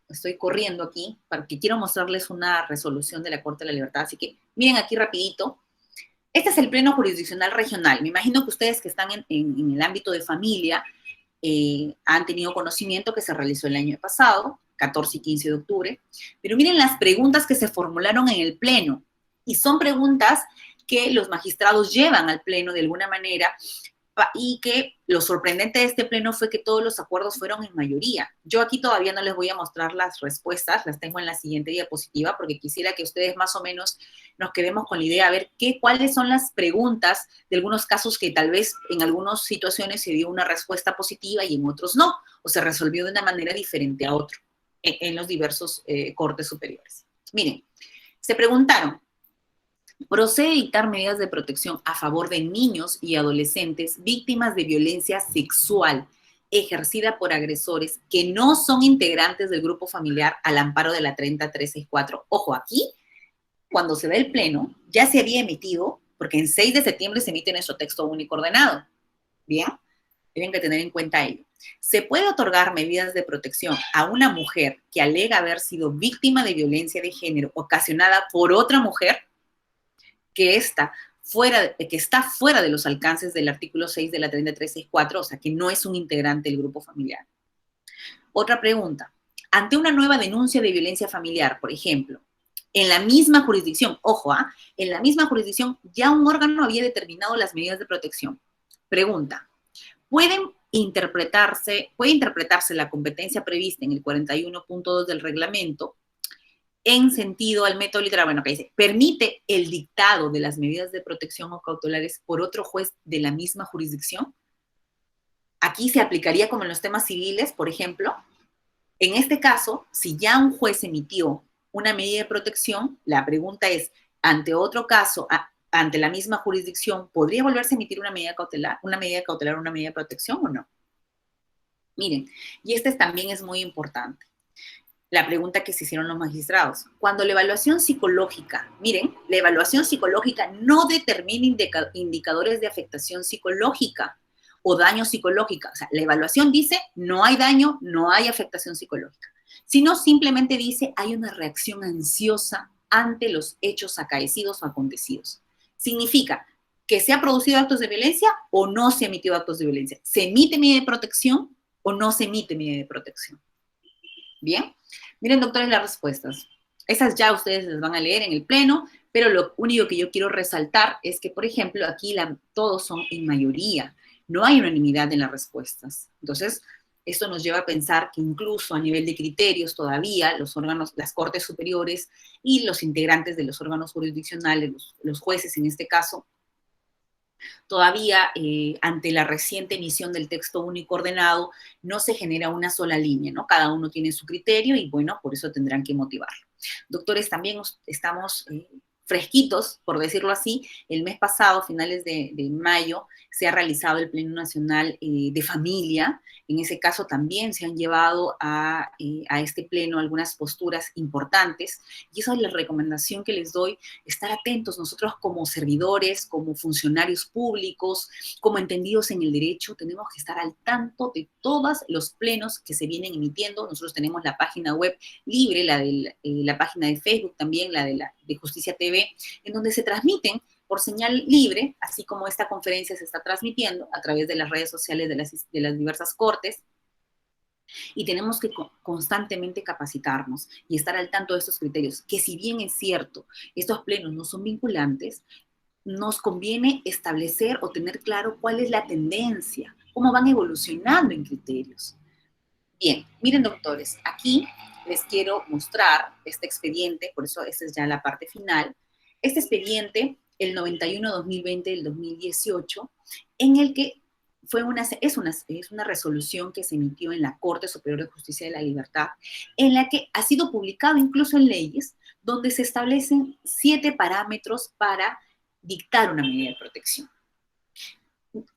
estoy corriendo aquí, porque quiero mostrarles una resolución de la Corte de la Libertad, así que miren aquí rapidito. Este es el Pleno Jurisdiccional Regional. Me imagino que ustedes que están en el ámbito de familia han tenido conocimiento que se realizó el año pasado, 14 y 15 de octubre, pero miren las preguntas que se formularon en el Pleno, y son preguntas que los magistrados llevan al Pleno de alguna manera, y que lo sorprendente de este Pleno fue que todos los acuerdos fueron en mayoría. Yo aquí todavía no les voy a mostrar las respuestas, las tengo en la siguiente diapositiva, porque quisiera que ustedes más o menos nos quedemos con la idea, a ver cuáles son las preguntas de algunos casos que tal vez en algunas situaciones se dio una respuesta positiva y en otros no, o se resolvió de una manera diferente a otro en los diversos cortes superiores. Miren, se preguntaron, ¿procede dictar medidas de protección a favor de niños y adolescentes víctimas de violencia sexual ejercida por agresores que no son integrantes del grupo familiar al amparo de la 30364? Ojo, aquí, cuando se ve el Pleno, ya se había emitido, porque en 6 de septiembre se emite nuestro texto único ordenado. Bien, tienen que tener en cuenta ello. Se puede otorgar medidas de protección a una mujer que alega haber sido víctima de violencia de género ocasionada por otra mujer que está fuera de los alcances del artículo 6 de la 30364, o sea, que no es un integrante del grupo familiar. Otra pregunta. Ante una nueva denuncia de violencia familiar, por ejemplo, en la misma jurisdicción, ojo, en la misma jurisdicción ya un órgano había determinado las medidas de protección. Pregunta. ¿Puede interpretarse la competencia prevista en el 41.2 del reglamento en sentido al método literal? Bueno, que dice, permite el dictado de las medidas de protección o cautelares por otro juez de la misma jurisdicción. Aquí se aplicaría como en los temas civiles, por ejemplo. En este caso, si ya un juez emitió una medida de protección, la pregunta es, ante otro caso, ante la misma jurisdicción, ¿podría volverse a emitir una medida cautelar, una medida de protección o no? Miren, y este también es muy importante. La pregunta que se hicieron los magistrados. Cuando la evaluación psicológica, miren, la evaluación psicológica no determina indicadores de afectación psicológica o daño psicológico. O sea, la evaluación dice no hay daño, no hay afectación psicológica, sino simplemente dice hay una reacción ansiosa ante los hechos acaecidos o acontecidos. Significa que se ha producido actos de violencia o no se ha emitido actos de violencia. ¿Se emite medida de protección o no se emite medida de protección? Bien, miren, doctores, las respuestas. Esas ya ustedes las van a leer en el Pleno, pero lo único que yo quiero resaltar es que, por ejemplo, aquí todos son en mayoría. No hay unanimidad en las respuestas. Entonces, esto nos lleva a pensar que incluso a nivel de criterios todavía los órganos, las Cortes Superiores y los integrantes de los órganos jurisdiccionales, los jueces en este caso, todavía ante la reciente emisión del texto único ordenado no se genera una sola línea, ¿no? Cada uno tiene su criterio y bueno, por eso tendrán que motivarlo. Doctores, también estamos fresquitos, por decirlo así. El mes pasado, finales de mayo, se ha realizado el Pleno Nacional de Familia. En ese caso también se han llevado a este pleno algunas posturas importantes, y esa es la recomendación que les doy, estar atentos. Nosotros como servidores, como funcionarios públicos, como entendidos en el derecho, tenemos que estar al tanto de todos los plenos que se vienen emitiendo. Nosotros tenemos la página web libre, la página de Facebook también, la de Justicia TV, en donde se transmiten por señal libre, así como esta conferencia se está transmitiendo a través de las redes sociales de las diversas cortes, y tenemos que constantemente capacitarnos y estar al tanto de estos criterios, que si bien es cierto, estos plenos no son vinculantes, nos conviene establecer o tener claro cuál es la tendencia, cómo van evolucionando en criterios. Bien, miren, doctores, aquí les quiero mostrar este expediente, por eso esta es ya la parte final. Este expediente, el 91-2020 del 2018, en el que es una resolución que se emitió en la Corte Superior de Justicia de la Libertad, en la que ha sido publicado incluso en leyes, donde se establecen 7 parámetros para dictar una medida de protección.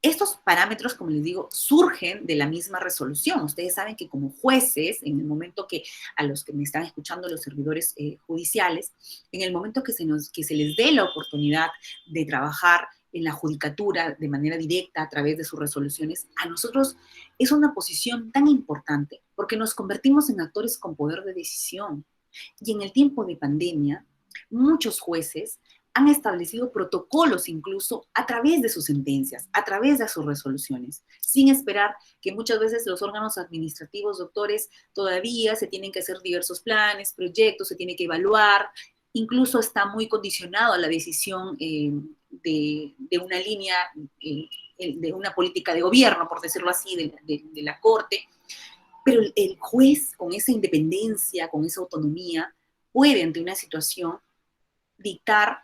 Estos parámetros, como les digo, surgen de la misma resolución. Ustedes saben que como jueces, en el momento que a los que me están escuchando, los servidores judiciales, en el momento que se les dé la oportunidad de trabajar en la judicatura de manera directa a través de sus resoluciones, a nosotros es una posición tan importante porque nos convertimos en actores con poder de decisión. Y en el tiempo de pandemia, muchos jueces han establecido protocolos incluso a través de sus sentencias, a través de sus resoluciones, sin esperar que muchas veces los órganos administrativos, doctores, todavía se tienen que hacer diversos planes, proyectos, se tiene que evaluar, incluso está muy condicionado a la decisión de una línea, de una política de gobierno, por decirlo así, de la Corte, pero el juez, con esa independencia, con esa autonomía, puede, ante una situación, dictar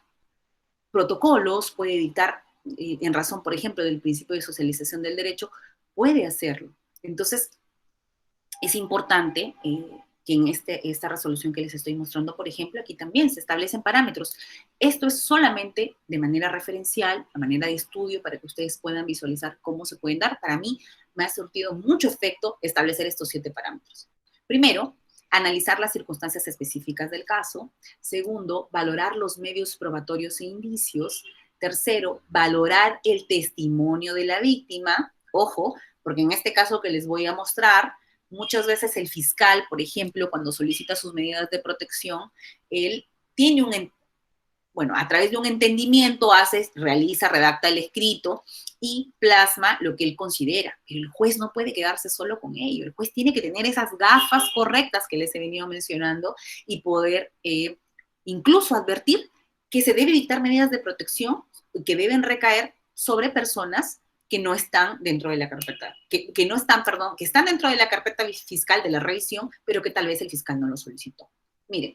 protocolos, puede dictar, en razón, por ejemplo, del principio de socialización del derecho, puede hacerlo. Entonces, es importante que en esta resolución que les estoy mostrando, por ejemplo, aquí también se establecen parámetros. Esto es solamente de manera referencial, a manera de estudio, para que ustedes puedan visualizar cómo se pueden dar. Para mí me ha surtido mucho efecto establecer estos 7 parámetros. Primero, analizar las circunstancias específicas del caso. Segundo, valorar los medios probatorios e indicios. Tercero, valorar el testimonio de la víctima. Ojo, porque en este caso que les voy a mostrar, muchas veces el fiscal, por ejemplo, cuando solicita sus medidas de protección, él tiene a través de un entendimiento realiza, redacta el escrito y plasma lo que él considera. Pero el juez no puede quedarse solo con ello. El juez tiene que tener esas gafas correctas que les he venido mencionando y poder incluso advertir que se debe dictar medidas de protección que deben recaer sobre personas que no están dentro de la carpeta, que están dentro de la carpeta fiscal de la revisión, pero que tal vez el fiscal no lo solicitó. Miren,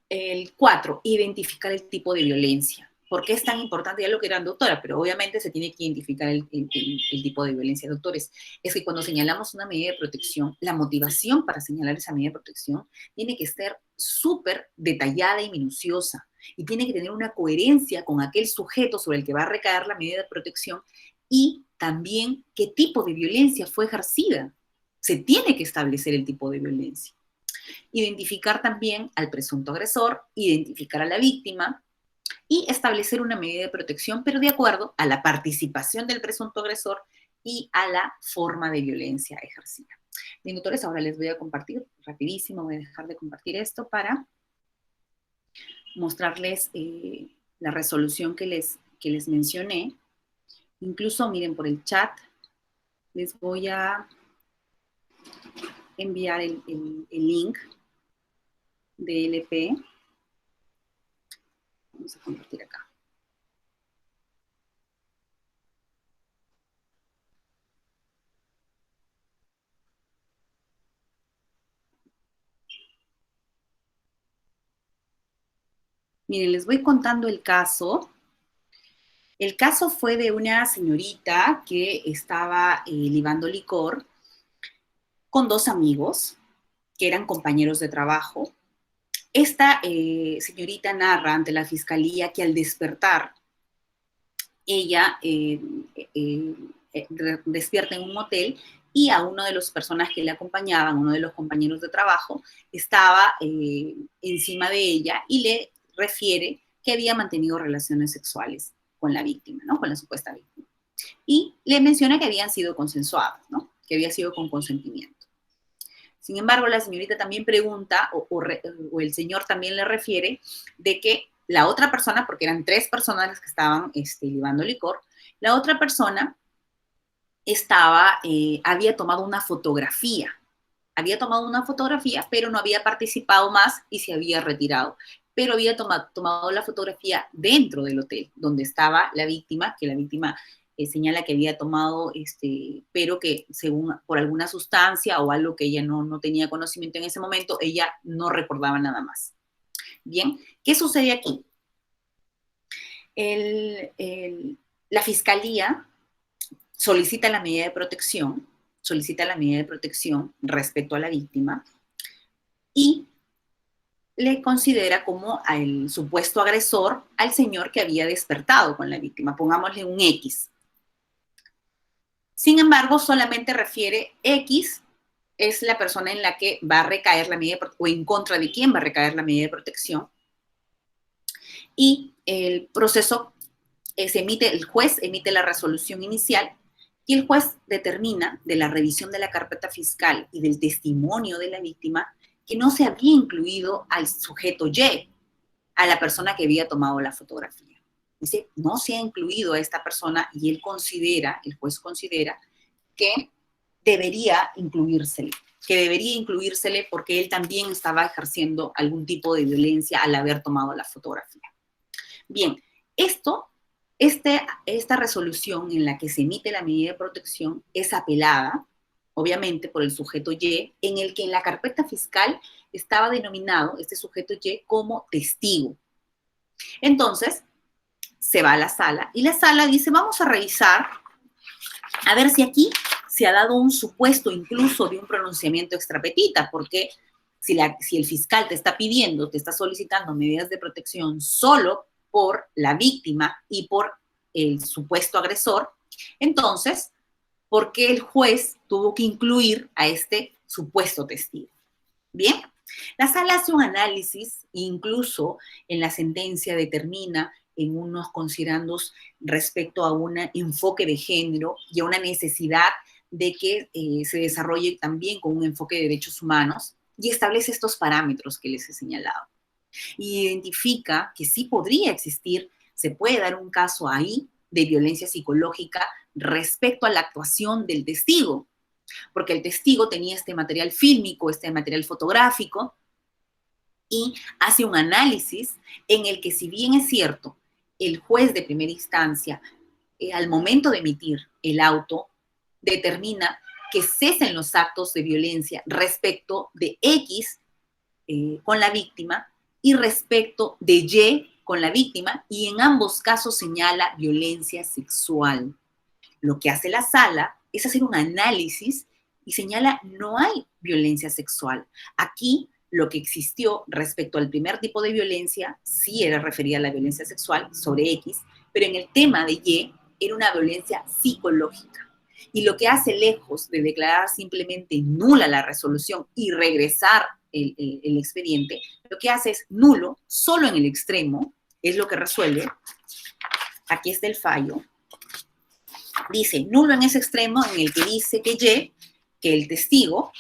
el 4, identificar el tipo de violencia. ¿Por qué es tan importante? Ya lo que eran, doctora, pero obviamente se tiene que identificar el tipo de violencia, doctores. Es que cuando señalamos una medida de protección, la motivación para señalar esa medida de protección tiene que ser súper detallada y minuciosa, y tiene que tener una coherencia con aquel sujeto sobre el que va a recaer la medida de protección, y también qué tipo de violencia fue ejercida. Se tiene que establecer el tipo de violencia. Identificar también al presunto agresor, identificar a la víctima y establecer una medida de protección, pero de acuerdo a la participación del presunto agresor y a la forma de violencia ejercida. Bien, doctores, ahora les voy a compartir rapidísimo, voy a dejar de compartir esto para mostrarles la resolución que les mencioné. Incluso, miren, por el chat les voy a enviar el link de LP. Vamos a compartir acá. Miren, les voy contando el caso. El caso fue de una señorita que estaba libando licor con 2 amigos que eran compañeros de trabajo. Esta señorita narra ante la fiscalía que al despertar, ella despierta en un motel y a uno de las personas que le acompañaban, uno de los compañeros de trabajo, estaba encima de ella y le refiere que había mantenido relaciones sexuales con la víctima, ¿no? Con la supuesta víctima. Y le menciona que habían sido consensuadas, ¿no? Que había sido con consentimiento. Sin embargo, la señorita también pregunta, o el señor también le refiere, de que la otra persona, porque eran 3 personas las que estaban libando licor, la otra persona había tomado una fotografía. Había tomado una fotografía, pero no había participado más y se había retirado. Pero había tomado la fotografía dentro del hotel, donde estaba la víctima, que la víctima señala que había tomado, pero que según por alguna sustancia o algo que ella no tenía conocimiento en ese momento, ella no recordaba nada más. Bien, ¿qué sucede aquí? La fiscalía solicita la medida de protección respecto a la víctima y le considera como al supuesto agresor al señor que había despertado con la víctima. Pongámosle un X. Sin embargo, solamente refiere X es la persona en la que va a recaer la medida de protección, o en contra de quién va a recaer la medida de protección. Y el proceso el juez emite la resolución inicial y el juez determina, de la revisión de la carpeta fiscal y del testimonio de la víctima, que no se había incluido al sujeto Y. a la persona que había tomado la fotografía. Dice, no se ha incluido a esta persona y el juez considera que debería incluírsele porque él también estaba ejerciendo algún tipo de violencia al haber tomado la fotografía. Bien, esta resolución en la que se emite la medida de protección es apelada, obviamente, por el sujeto Y, en el que en la carpeta fiscal estaba denominado este sujeto Y como testigo. Entonces, se va a la sala y la sala dice, vamos a revisar a ver si aquí se ha dado un supuesto incluso de un pronunciamiento extra petita, porque si el fiscal te está solicitando medidas de protección solo por la víctima y por el supuesto agresor, entonces, ¿por qué el juez tuvo que incluir a este supuesto testigo? Bien, la sala hace un análisis, incluso en la sentencia determina en unos considerandos respecto a un enfoque de género y a una necesidad de que se desarrolle también con un enfoque de derechos humanos y establece estos parámetros que les he señalado. Y identifica que sí podría existir, se puede dar un caso ahí de violencia psicológica respecto a la actuación del testigo, porque el testigo tenía este material fílmico, este material fotográfico, y hace un análisis en el que, si bien es cierto, el juez de primera instancia, al momento de emitir el auto, determina que cesen los actos de violencia respecto de X con la víctima y respecto de Y con la víctima, y en ambos casos señala violencia sexual. Lo que hace la sala es hacer un análisis y señala no hay violencia sexual. Aquí lo que existió respecto al primer tipo de violencia sí era referida a la violencia sexual sobre X, pero en el tema de Y era una violencia psicológica. Y lo que hace, lejos de declarar simplemente nula la resolución y regresar el expediente, lo que hace es nulo solo en el extremo, es lo que resuelve. Aquí está el fallo. Dice nulo en ese extremo en el que dice que el testigo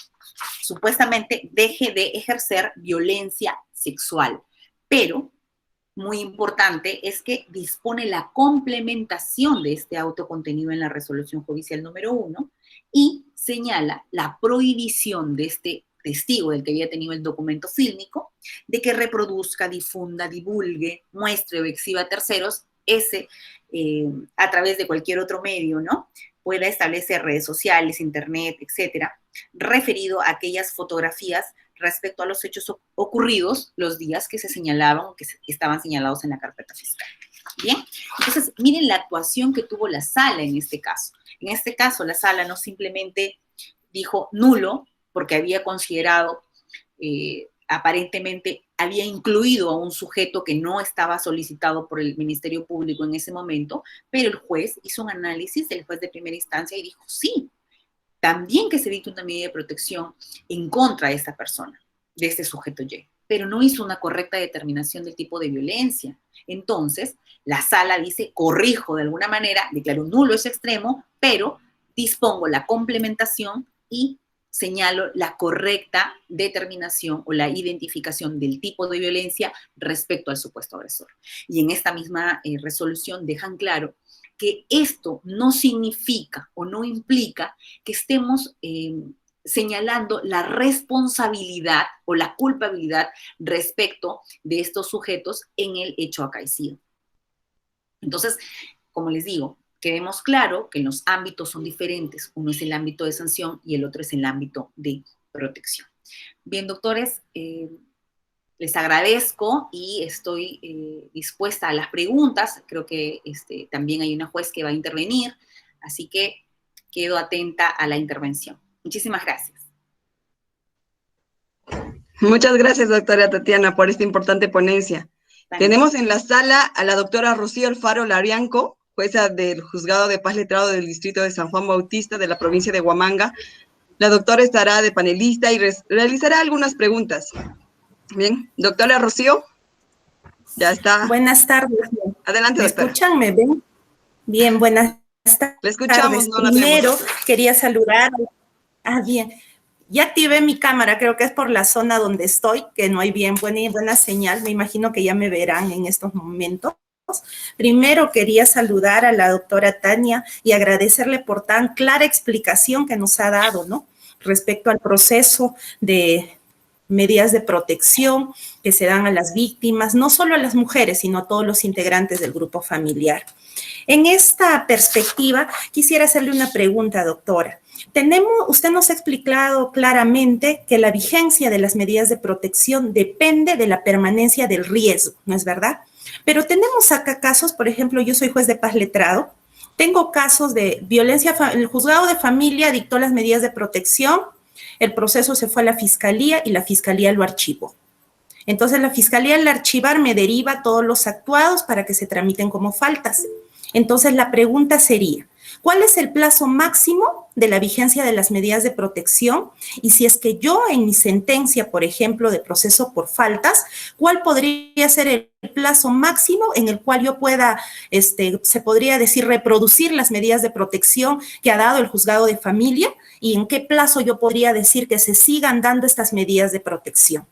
supuestamente deje de ejercer violencia sexual. Pero, muy importante, es que dispone la complementación de este auto contenido en la resolución judicial número 1 y señala la prohibición de este testigo del que había tenido el documento fílmico de que reproduzca, difunda, divulgue, muestre o exhiba a terceros a través de cualquier otro medio, ¿no? Pueda establecer redes sociales, internet, etcétera, referido a aquellas fotografías respecto a los hechos ocurridos los días que se señalaban o que estaban señalados en la carpeta fiscal. Bien, entonces miren la actuación que tuvo la sala en este caso. En este caso, la sala no simplemente dijo nulo, porque había considerado, aparentemente, había incluido a un sujeto que no estaba solicitado por el Ministerio Público en ese momento, pero el juez hizo un análisis, el juez de primera instancia, y dijo, sí, también que se dicte una medida de protección en contra de esta persona, de este sujeto Y, pero no hizo una correcta determinación del tipo de violencia. Entonces, la sala dice, corrijo de alguna manera, declaro nulo ese extremo, pero dispongo la complementación y señalo la correcta determinación o la identificación del tipo de violencia respecto al supuesto agresor. Y en esta misma resolución dejan claro que esto no significa o no implica que estemos señalando la responsabilidad o la culpabilidad respecto de estos sujetos en el hecho acaecido. Entonces, como les digo, quedemos claro que los ámbitos son diferentes. Uno es el ámbito de sanción y el otro es el ámbito de protección. Bien, doctores, les agradezco y estoy dispuesta a las preguntas. Creo que también hay una juez que va a intervenir, así que quedo atenta a la intervención. Muchísimas gracias. Muchas gracias, doctora Tatiana, por esta importante ponencia. También. Tenemos en la sala a la doctora Rocío Alfaro Larianco, jueza del Juzgado de Paz Letrado del Distrito de San Juan Bautista de la provincia de Huamanga. La doctora estará de panelista y realizará algunas preguntas. Bien, doctora Rocío, ya está. Buenas tardes. Adelante, ¿Me doctora. escuchan? ¿Me ven? Bien, buenas tardes. Le escuchamos, no la Primero, vemos. quería saludar. Bien. Ya activé mi cámara, creo que es por la zona donde estoy, que no hay buena señal. Me imagino que ya me verán en estos momentos. Primero quería saludar a la doctora Tania y agradecerle por tan clara explicación que nos ha dado, ¿no? Respecto al proceso de medidas de protección que se dan a las víctimas, no solo a las mujeres, sino a todos los integrantes del grupo familiar. En esta perspectiva, quisiera hacerle una pregunta, doctora. Usted nos ha explicado claramente que la vigencia de las medidas de protección depende de la permanencia del riesgo, ¿no es verdad? Pero tenemos acá casos, por ejemplo, yo soy juez de paz letrado, tengo casos de violencia, el juzgado de familia dictó las medidas de protección, el proceso se fue a la fiscalía y la fiscalía lo archivó. Entonces la fiscalía al archivar me deriva todos los actuados para que se tramiten como faltas. Entonces la pregunta sería, ¿cuál es el plazo máximo de la vigencia de las medidas de protección? Y si es que yo en mi sentencia, por ejemplo, de proceso por faltas, ¿cuál podría ser el plazo máximo en el cual yo pueda, se podría decir, reproducir las medidas de protección que ha dado el juzgado de familia? ¿Y en qué plazo yo podría decir que se sigan dando estas medidas de protección?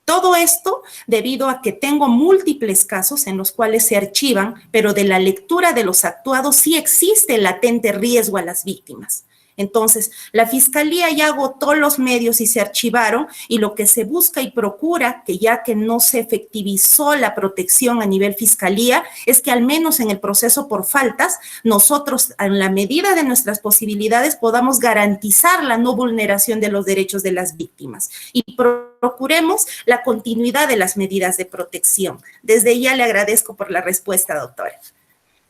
Todo esto debido a que tengo múltiples casos en los cuales se archivan, pero de la lectura de los actuados sí existe latente riesgo a las víctimas. Entonces, la fiscalía ya agotó los medios y se archivaron, y lo que se busca y procura, que ya que no se efectivizó la protección a nivel fiscalía, es que al menos en el proceso por faltas, nosotros, en la medida de nuestras posibilidades, podamos garantizar la no vulneración de los derechos de las víctimas y procuremos la continuidad de las medidas de protección. Desde ya le agradezco por la respuesta, doctora.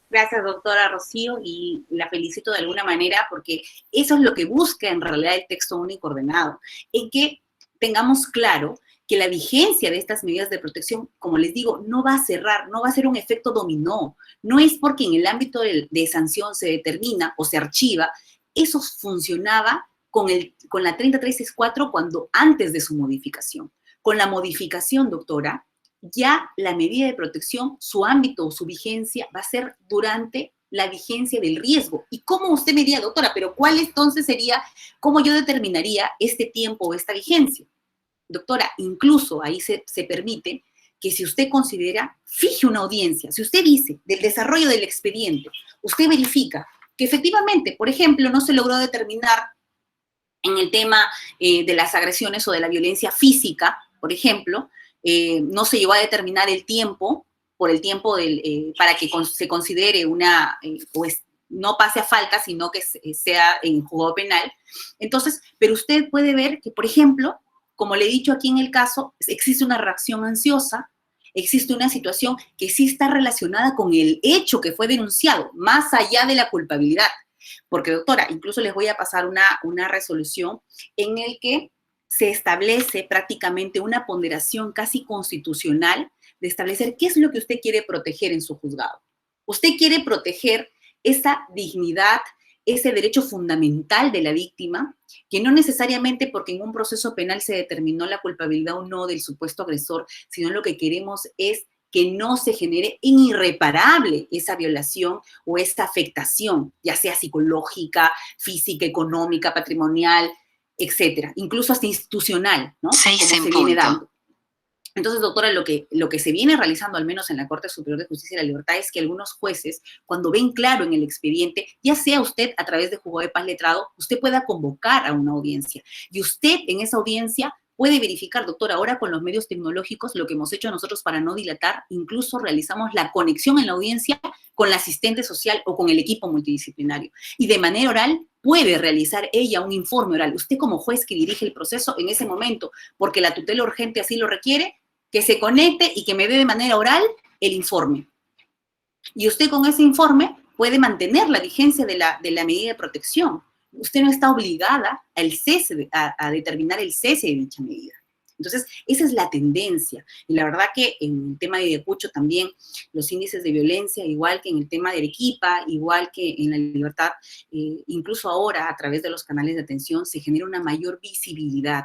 Gracias, doctora Rocío, y la felicito de alguna manera porque eso es lo que busca en realidad el texto único ordenado, en que tengamos claro que la vigencia de estas medidas de protección, como les digo, no va a cerrar, no va a ser un efecto dominó, no es porque en el ámbito de sanción se determina o se archiva, eso funcionaba con la 3364 cuando antes de su modificación. Con la modificación, doctora, ya la medida de protección, su ámbito o su vigencia va a ser durante la vigencia del riesgo. ¿Y cómo usted me diría, doctora, pero cuál entonces sería, cómo yo determinaría este tiempo o esta vigencia? Doctora, incluso ahí se permite que si usted considera, fije una audiencia, si usted dice del desarrollo del expediente, usted verifica que efectivamente, por ejemplo, no se logró determinar en el tema de las agresiones o de la violencia física, por ejemplo, no se llegó a determinar el tiempo, para que se considere pues no pase a falta, sino que sea en juzgado penal. Entonces, pero usted puede ver que, por ejemplo, como le he dicho aquí en el caso, existe una reacción ansiosa, existe una situación que sí está relacionada con el hecho que fue denunciado, más allá de la culpabilidad. Porque, doctora, incluso les voy a pasar una resolución en el que se establece prácticamente una ponderación casi constitucional de establecer qué es lo que usted quiere proteger en su juzgado. Usted quiere proteger esa dignidad, ese derecho fundamental de la víctima, que no necesariamente porque en un proceso penal se determinó la culpabilidad o no del supuesto agresor, sino lo que queremos es que no se genere irreparable esa violación o esta afectación, ya sea psicológica, física, económica, patrimonial, etcétera, incluso hasta institucional, ¿no? 6 Como en se viene punto. dando. Entonces, doctora, lo que se viene realizando, al menos en la Corte Superior de Justicia y la Libertad, es que algunos jueces, cuando ven claro en el expediente, ya sea usted a través de juzgado de paz letrado, usted pueda convocar a una audiencia. Y usted en esa audiencia puede verificar, doctora, ahora con los medios tecnológicos, lo que hemos hecho nosotros para no dilatar, incluso realizamos la conexión en la audiencia con la asistente social o con el equipo multidisciplinario. Y de manera oral puede realizar ella un informe oral. Usted como juez que dirige el proceso en ese momento, porque la tutela urgente así lo requiere, que se conecte y que me dé de manera oral el informe. Y usted con ese informe puede mantener la vigencia de la medida de protección. Usted no está obligada a determinar el cese de dicha medida. Entonces, esa es la tendencia. Y la verdad que en el tema de Ayacucho también los índices de violencia, igual que en el tema de Arequipa, igual que en La Libertad, incluso ahora a través de los canales de atención se genera una mayor visibilidad.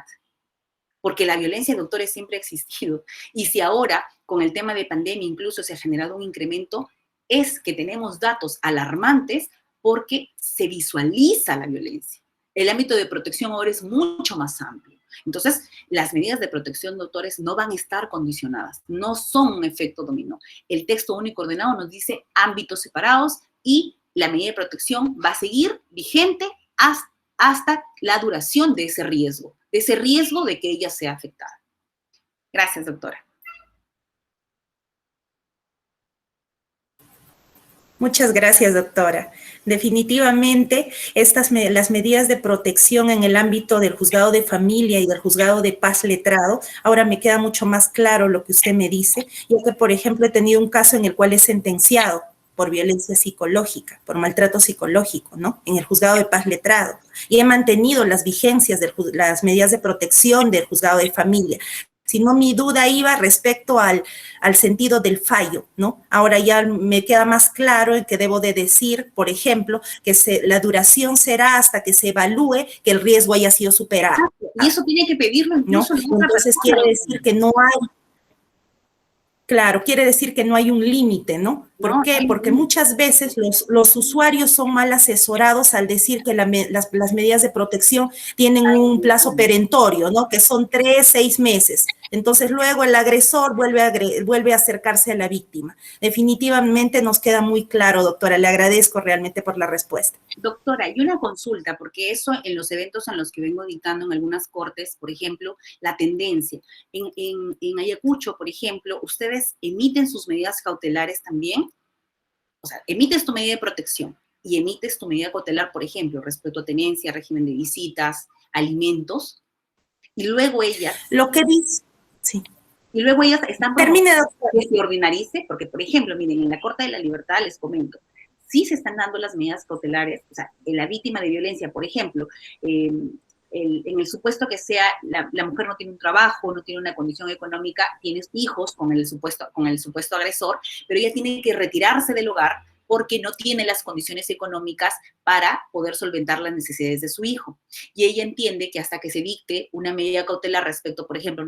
Porque la violencia, doctores, siempre ha existido. Y si ahora, con el tema de pandemia, incluso se ha generado un incremento, es que tenemos datos alarmantes porque se visualiza la violencia. El ámbito de protección ahora es mucho más amplio. Entonces, las medidas de protección, doctores, no van a estar condicionadas, no son un efecto dominó. El texto único ordenado nos dice ámbitos separados y la medida de protección va a seguir vigente hasta la duración de ese riesgo de que ella sea afectada. Gracias, doctora. Muchas gracias, doctora. Definitivamente, las medidas de protección en el ámbito del juzgado de familia y del juzgado de paz letrado, ahora me queda mucho más claro lo que usted me dice, ya que, por ejemplo, he tenido un caso en el cual he sentenciado por violencia psicológica, por maltrato psicológico, ¿no? En el juzgado de paz letrado. Y he mantenido las vigencias de las medidas de protección del juzgado de familia. Si no, mi duda iba respecto al sentido del fallo, ¿no? Ahora ya me queda más claro en que debo de decir, por ejemplo, que la duración será hasta que se evalúe que el riesgo haya sido superado. Y eso tiene que pedirlo incluso, ¿no? Entonces quiere decir que no hay, claro, quiere decir que no hay un límite, ¿no? ¿Por qué? Porque muchas veces los usuarios son mal asesorados al decir que las medidas de protección tienen un plazo perentorio, ¿no? Que son 3, 6 meses. Entonces luego el agresor vuelve a acercarse a la víctima. Definitivamente nos queda muy claro, doctora. Le agradezco realmente por la respuesta. Doctora, y una consulta, porque eso en los eventos en los que vengo dictando en algunas cortes, por ejemplo, la tendencia. En Ayacucho, por ejemplo, ¿ustedes emiten sus medidas cautelares también? O sea, emites tu medida de protección y emites tu medida cautelar, por ejemplo, respecto a tenencia, régimen de visitas, alimentos, y luego ellas... Lo que dice, sí. Y luego ellas están Termine, que se ordinarice, porque, por ejemplo, miren, en la Corte de la Libertad les comento, sí se están dando las medidas cautelares, o sea, en la víctima de violencia, por ejemplo, en el supuesto que sea, la mujer no tiene un trabajo, no tiene una condición económica, tiene hijos con el supuesto agresor, pero ella tiene que retirarse del hogar porque no tiene las condiciones económicas para poder solventar las necesidades de su hijo. Y ella entiende que hasta que se dicte una medida cautelar respecto, por ejemplo,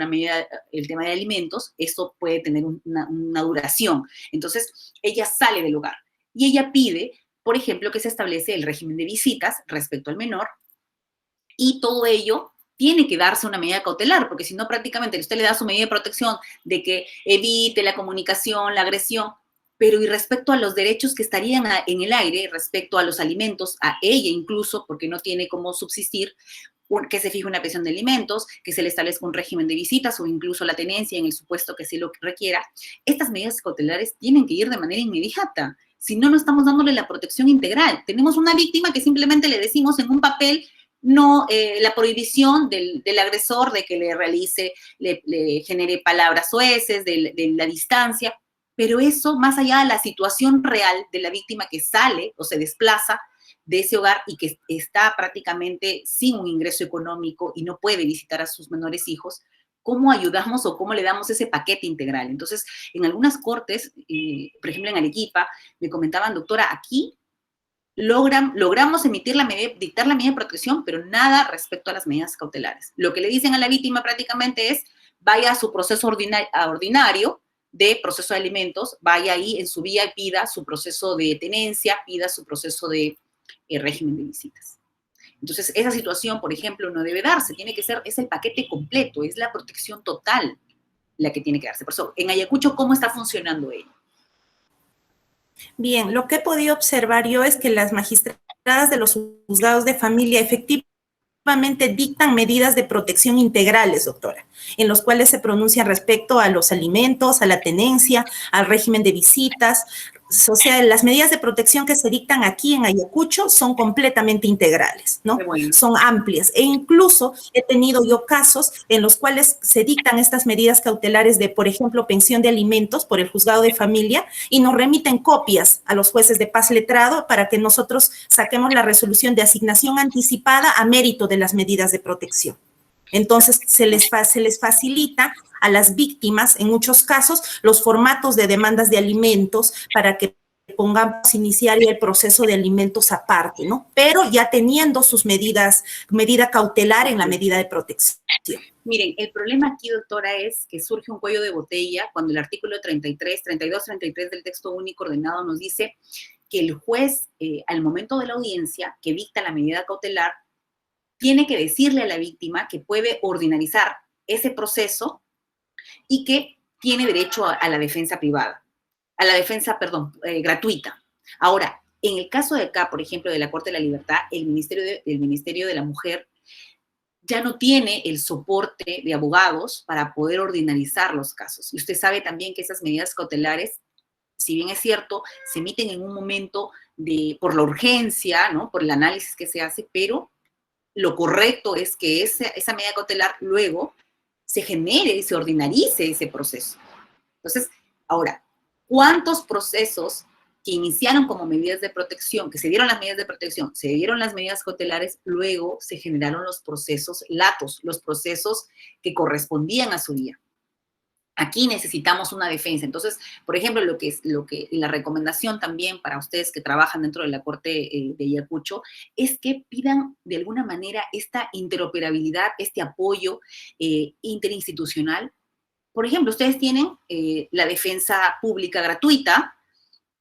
el tema de alimentos, esto puede tener una duración. Entonces, ella sale del hogar y ella pide, por ejemplo, que se establece el régimen de visitas respecto al menor, y todo ello tiene que darse una medida cautelar, porque si no prácticamente usted le da su medida de protección de que evite la comunicación, la agresión, pero y respecto a los derechos que estarían en el aire, respecto a los alimentos, a ella incluso, porque no tiene cómo subsistir, que se fije una pensión de alimentos, que se le establezca un régimen de visitas o incluso la tenencia en el supuesto que sí lo requiera, estas medidas cautelares tienen que ir de manera inmediata. Si no, no estamos dándole la protección integral. Tenemos una víctima que simplemente le decimos en un papel no la prohibición del agresor de que le realice, le genere palabras soeces, de la distancia, pero eso, más allá de la situación real de la víctima que sale o se desplaza de ese hogar y que está prácticamente sin un ingreso económico y no puede visitar a sus menores hijos, ¿cómo ayudamos o cómo le damos ese paquete integral? Entonces, en algunas cortes, por ejemplo en Arequipa, me comentaban, doctora, aquí logramos dictar la medida de protección, pero nada respecto a las medidas cautelares. Lo que le dicen a la víctima prácticamente es, vaya a su proceso ordinario de proceso de alimentos, vaya ahí en su vía y pida su proceso de tenencia, pida su proceso de régimen de visitas. Entonces, esa situación, por ejemplo, no debe darse, es el paquete completo, es la protección total la que tiene que darse. Por eso, en Ayacucho, ¿cómo está funcionando ello? Bien, lo que he podido observar yo es que las magistradas de los juzgados de familia efectivamente dictan medidas de protección integrales, doctora, en los cuales se pronuncian respecto a los alimentos, a la tenencia, al régimen de visitas. O sea, las medidas de protección que se dictan aquí en Ayacucho son completamente integrales, ¿no? Bueno. Son amplias. E incluso he tenido yo casos en los cuales se dictan estas medidas cautelares de, por ejemplo, pensión de alimentos por el juzgado de familia y nos remiten copias a los jueces de paz letrado para que nosotros saquemos la resolución de asignación anticipada a mérito de las medidas de protección. Entonces, se les facilita a las víctimas, en muchos casos, los formatos de demandas de alimentos para que pongamos iniciar el proceso de alimentos aparte, ¿no? Pero ya teniendo sus medida cautelar en la medida de protección. Miren, el problema aquí, doctora, es que surge un cuello de botella cuando el artículo 32, 33 del texto único ordenado nos dice que el juez, al momento de la audiencia que dicta la medida cautelar, tiene que decirle a la víctima que puede ordinarizar ese proceso y que tiene derecho a la defensa privada, a la defensa, perdón, gratuita. Ahora, en el caso de acá, por ejemplo, de la Corte de la Libertad, el Ministerio de la Mujer ya no tiene el soporte de abogados para poder ordinarizar los casos. Y usted sabe también que esas medidas cautelares, si bien es cierto, se emiten en un momento por la urgencia, ¿no? Por el análisis que se hace, pero lo correcto es que esa medida cautelar luego se genere y se ordinarice ese proceso. Entonces, ahora, ¿cuántos procesos que iniciaron como medidas de protección, que se dieron las medidas de protección, se dieron las medidas cautelares, luego se generaron los procesos latos, los procesos que correspondían a su día? Aquí necesitamos una defensa. Entonces, por ejemplo, la recomendación también para ustedes que trabajan dentro de la Corte de Ayacucho es que pidan de alguna manera esta interoperabilidad, este apoyo interinstitucional. Por ejemplo, ustedes tienen la defensa pública gratuita,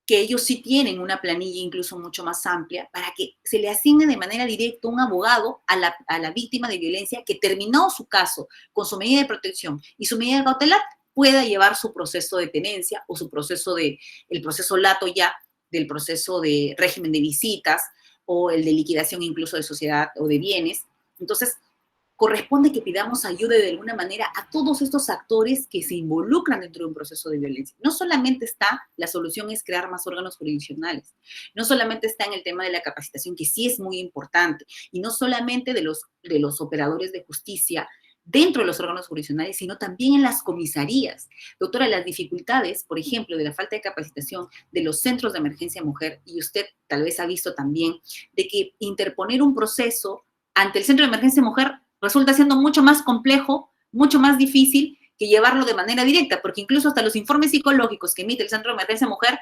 que ellos sí tienen una planilla incluso mucho más amplia, para que se le asigne de manera directa un abogado a la víctima de violencia que terminó su caso con su medida de protección y su medida cautelar, pueda llevar su proceso de tenencia o el proceso lato ya del proceso de régimen de visitas o el de liquidación incluso de sociedad o de bienes. Entonces, corresponde que pidamos ayuda de alguna manera a todos estos actores que se involucran dentro de un proceso de violencia. No solamente la solución es crear más órganos jurisdiccionales, no solamente está en el tema de la capacitación, que sí es muy importante, y no solamente de los operadores de justicia dentro de los órganos jurisdiccionales, sino también en las comisarías. Doctora, las dificultades, por ejemplo, de la falta de capacitación de los centros de emergencia mujer, y usted tal vez ha visto también, de que interponer un proceso ante el centro de emergencia mujer resulta siendo mucho más complejo, mucho más difícil que llevarlo de manera directa, porque incluso hasta los informes psicológicos que emite el Centro de Emergencia Mujer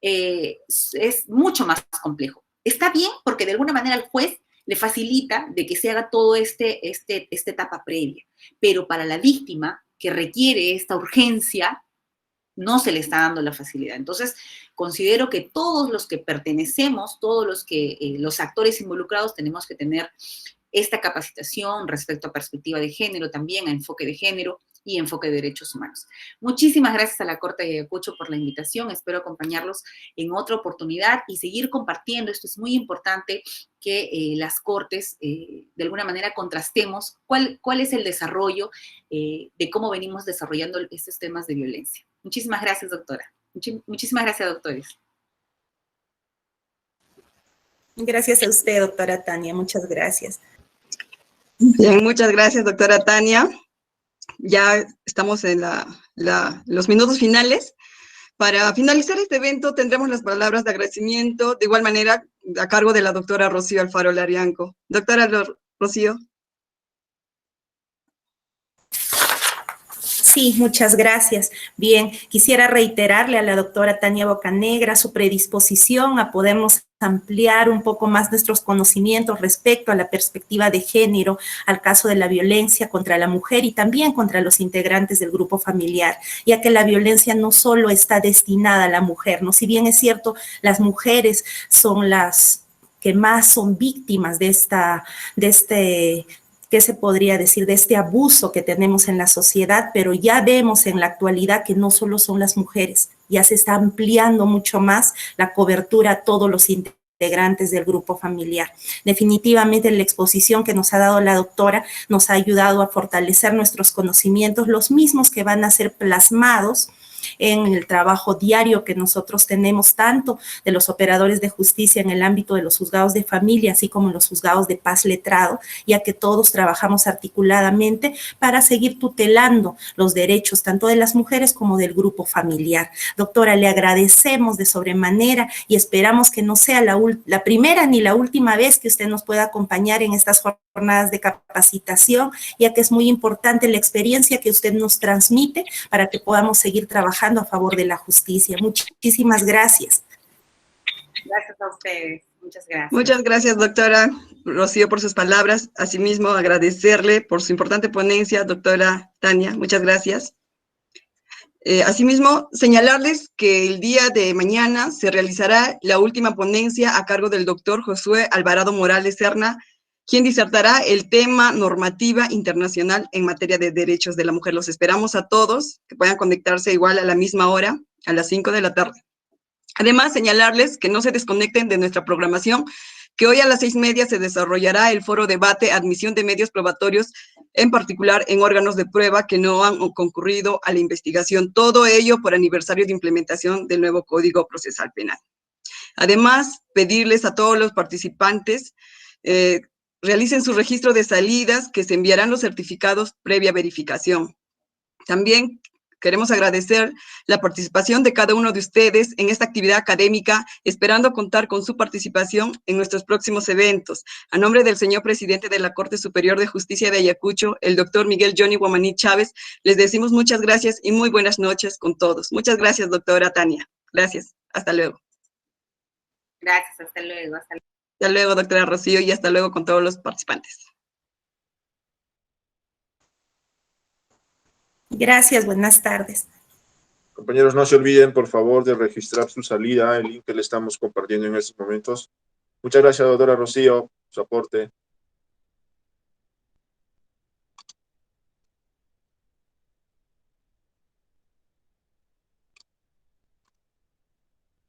es mucho más complejo. Está bien porque de alguna manera al juez le facilita de que se haga todo esta etapa previa, pero para la víctima que requiere esta urgencia, no se le está dando la facilidad. Entonces, considero que todos los que pertenecemos, todos los actores involucrados tenemos que tener esta capacitación respecto a perspectiva de género, también a enfoque de género y enfoque de derechos humanos. Muchísimas gracias a la Corte de Ayacucho por la invitación. Espero acompañarlos en otra oportunidad y seguir compartiendo. Esto es muy importante que las Cortes, de alguna manera, contrastemos cuál es el desarrollo de cómo venimos desarrollando estos temas de violencia. Muchísimas gracias, doctora. Muchísimas gracias, doctores. Gracias a usted, doctora Tania. Muchas gracias. Bien, muchas gracias, doctora Tania. Ya estamos en los minutos finales. Para finalizar este evento tendremos las palabras de agradecimiento, de igual manera, a cargo de la doctora Rocío Alfaro Larianco. Doctora Rocío. Sí, muchas gracias. Bien, quisiera reiterarle a la doctora Tania Bocanegra su predisposición a podernos ampliar un poco más nuestros conocimientos respecto a la perspectiva de género, al caso de la violencia contra la mujer y también contra los integrantes del grupo familiar, ya que la violencia no solo está destinada a la mujer, ¿no? Si bien es cierto, las mujeres son las que más son víctimas de ¿qué se podría decir? De este abuso que tenemos en la sociedad, pero ya vemos en la actualidad que no solo son las mujeres, ya se está ampliando mucho más la cobertura a todos los integrantes del grupo familiar. Definitivamente la exposición que nos ha dado la doctora nos ha ayudado a fortalecer nuestros conocimientos, los mismos que van a ser plasmados en el trabajo diario que nosotros tenemos, tanto de los operadores de justicia en el ámbito de los juzgados de familia, así como en los juzgados de paz letrado, ya que todos trabajamos articuladamente para seguir tutelando los derechos tanto de las mujeres como del grupo familiar. Doctora, le agradecemos de sobremanera y esperamos que no sea la primera ni la última vez que usted nos pueda acompañar en estas jornadas de capacitación, ya que es muy importante la experiencia que usted nos transmite para que podamos seguir trabajando a favor de la justicia. Muchísimas gracias. Gracias a ustedes. Muchas gracias. Muchas gracias, doctora Rocío, por sus palabras. Asimismo, agradecerle por su importante ponencia, doctora Tania. Muchas gracias. Asimismo, señalarles que el día de mañana se realizará la última ponencia a cargo del doctor Josué Alvarado Morales Serna, quien disertará el tema normativa internacional en materia de derechos de la mujer. Los esperamos a todos, que puedan conectarse igual a la misma hora, a las 5 de la tarde. Además, señalarles que no se desconecten de nuestra programación, que hoy a las 6:30 se desarrollará el foro debate admisión de medios probatorios, en particular en órganos de prueba que no han concurrido a la investigación. Todo ello por aniversario de implementación del nuevo Código Procesal Penal. Además, pedirles a todos los participantes realicen su registro de salidas, que se enviarán los certificados previa verificación. También queremos agradecer la participación de cada uno de ustedes en esta actividad académica, esperando contar con su participación en nuestros próximos eventos. A nombre del señor presidente de la Corte Superior de Justicia de Ayacucho, el doctor Miguel Johnny Guamaní Chávez, les decimos muchas gracias y muy buenas noches con todos. Muchas gracias, doctora Tania. Gracias. Hasta luego. Gracias, hasta luego. Hasta luego, doctora Rocío, y hasta luego con todos los participantes. Gracias, buenas tardes. Compañeros, no se olviden, por favor, de registrar su salida, el link que le estamos compartiendo en estos momentos. Muchas gracias, doctora Rocío, por su aporte.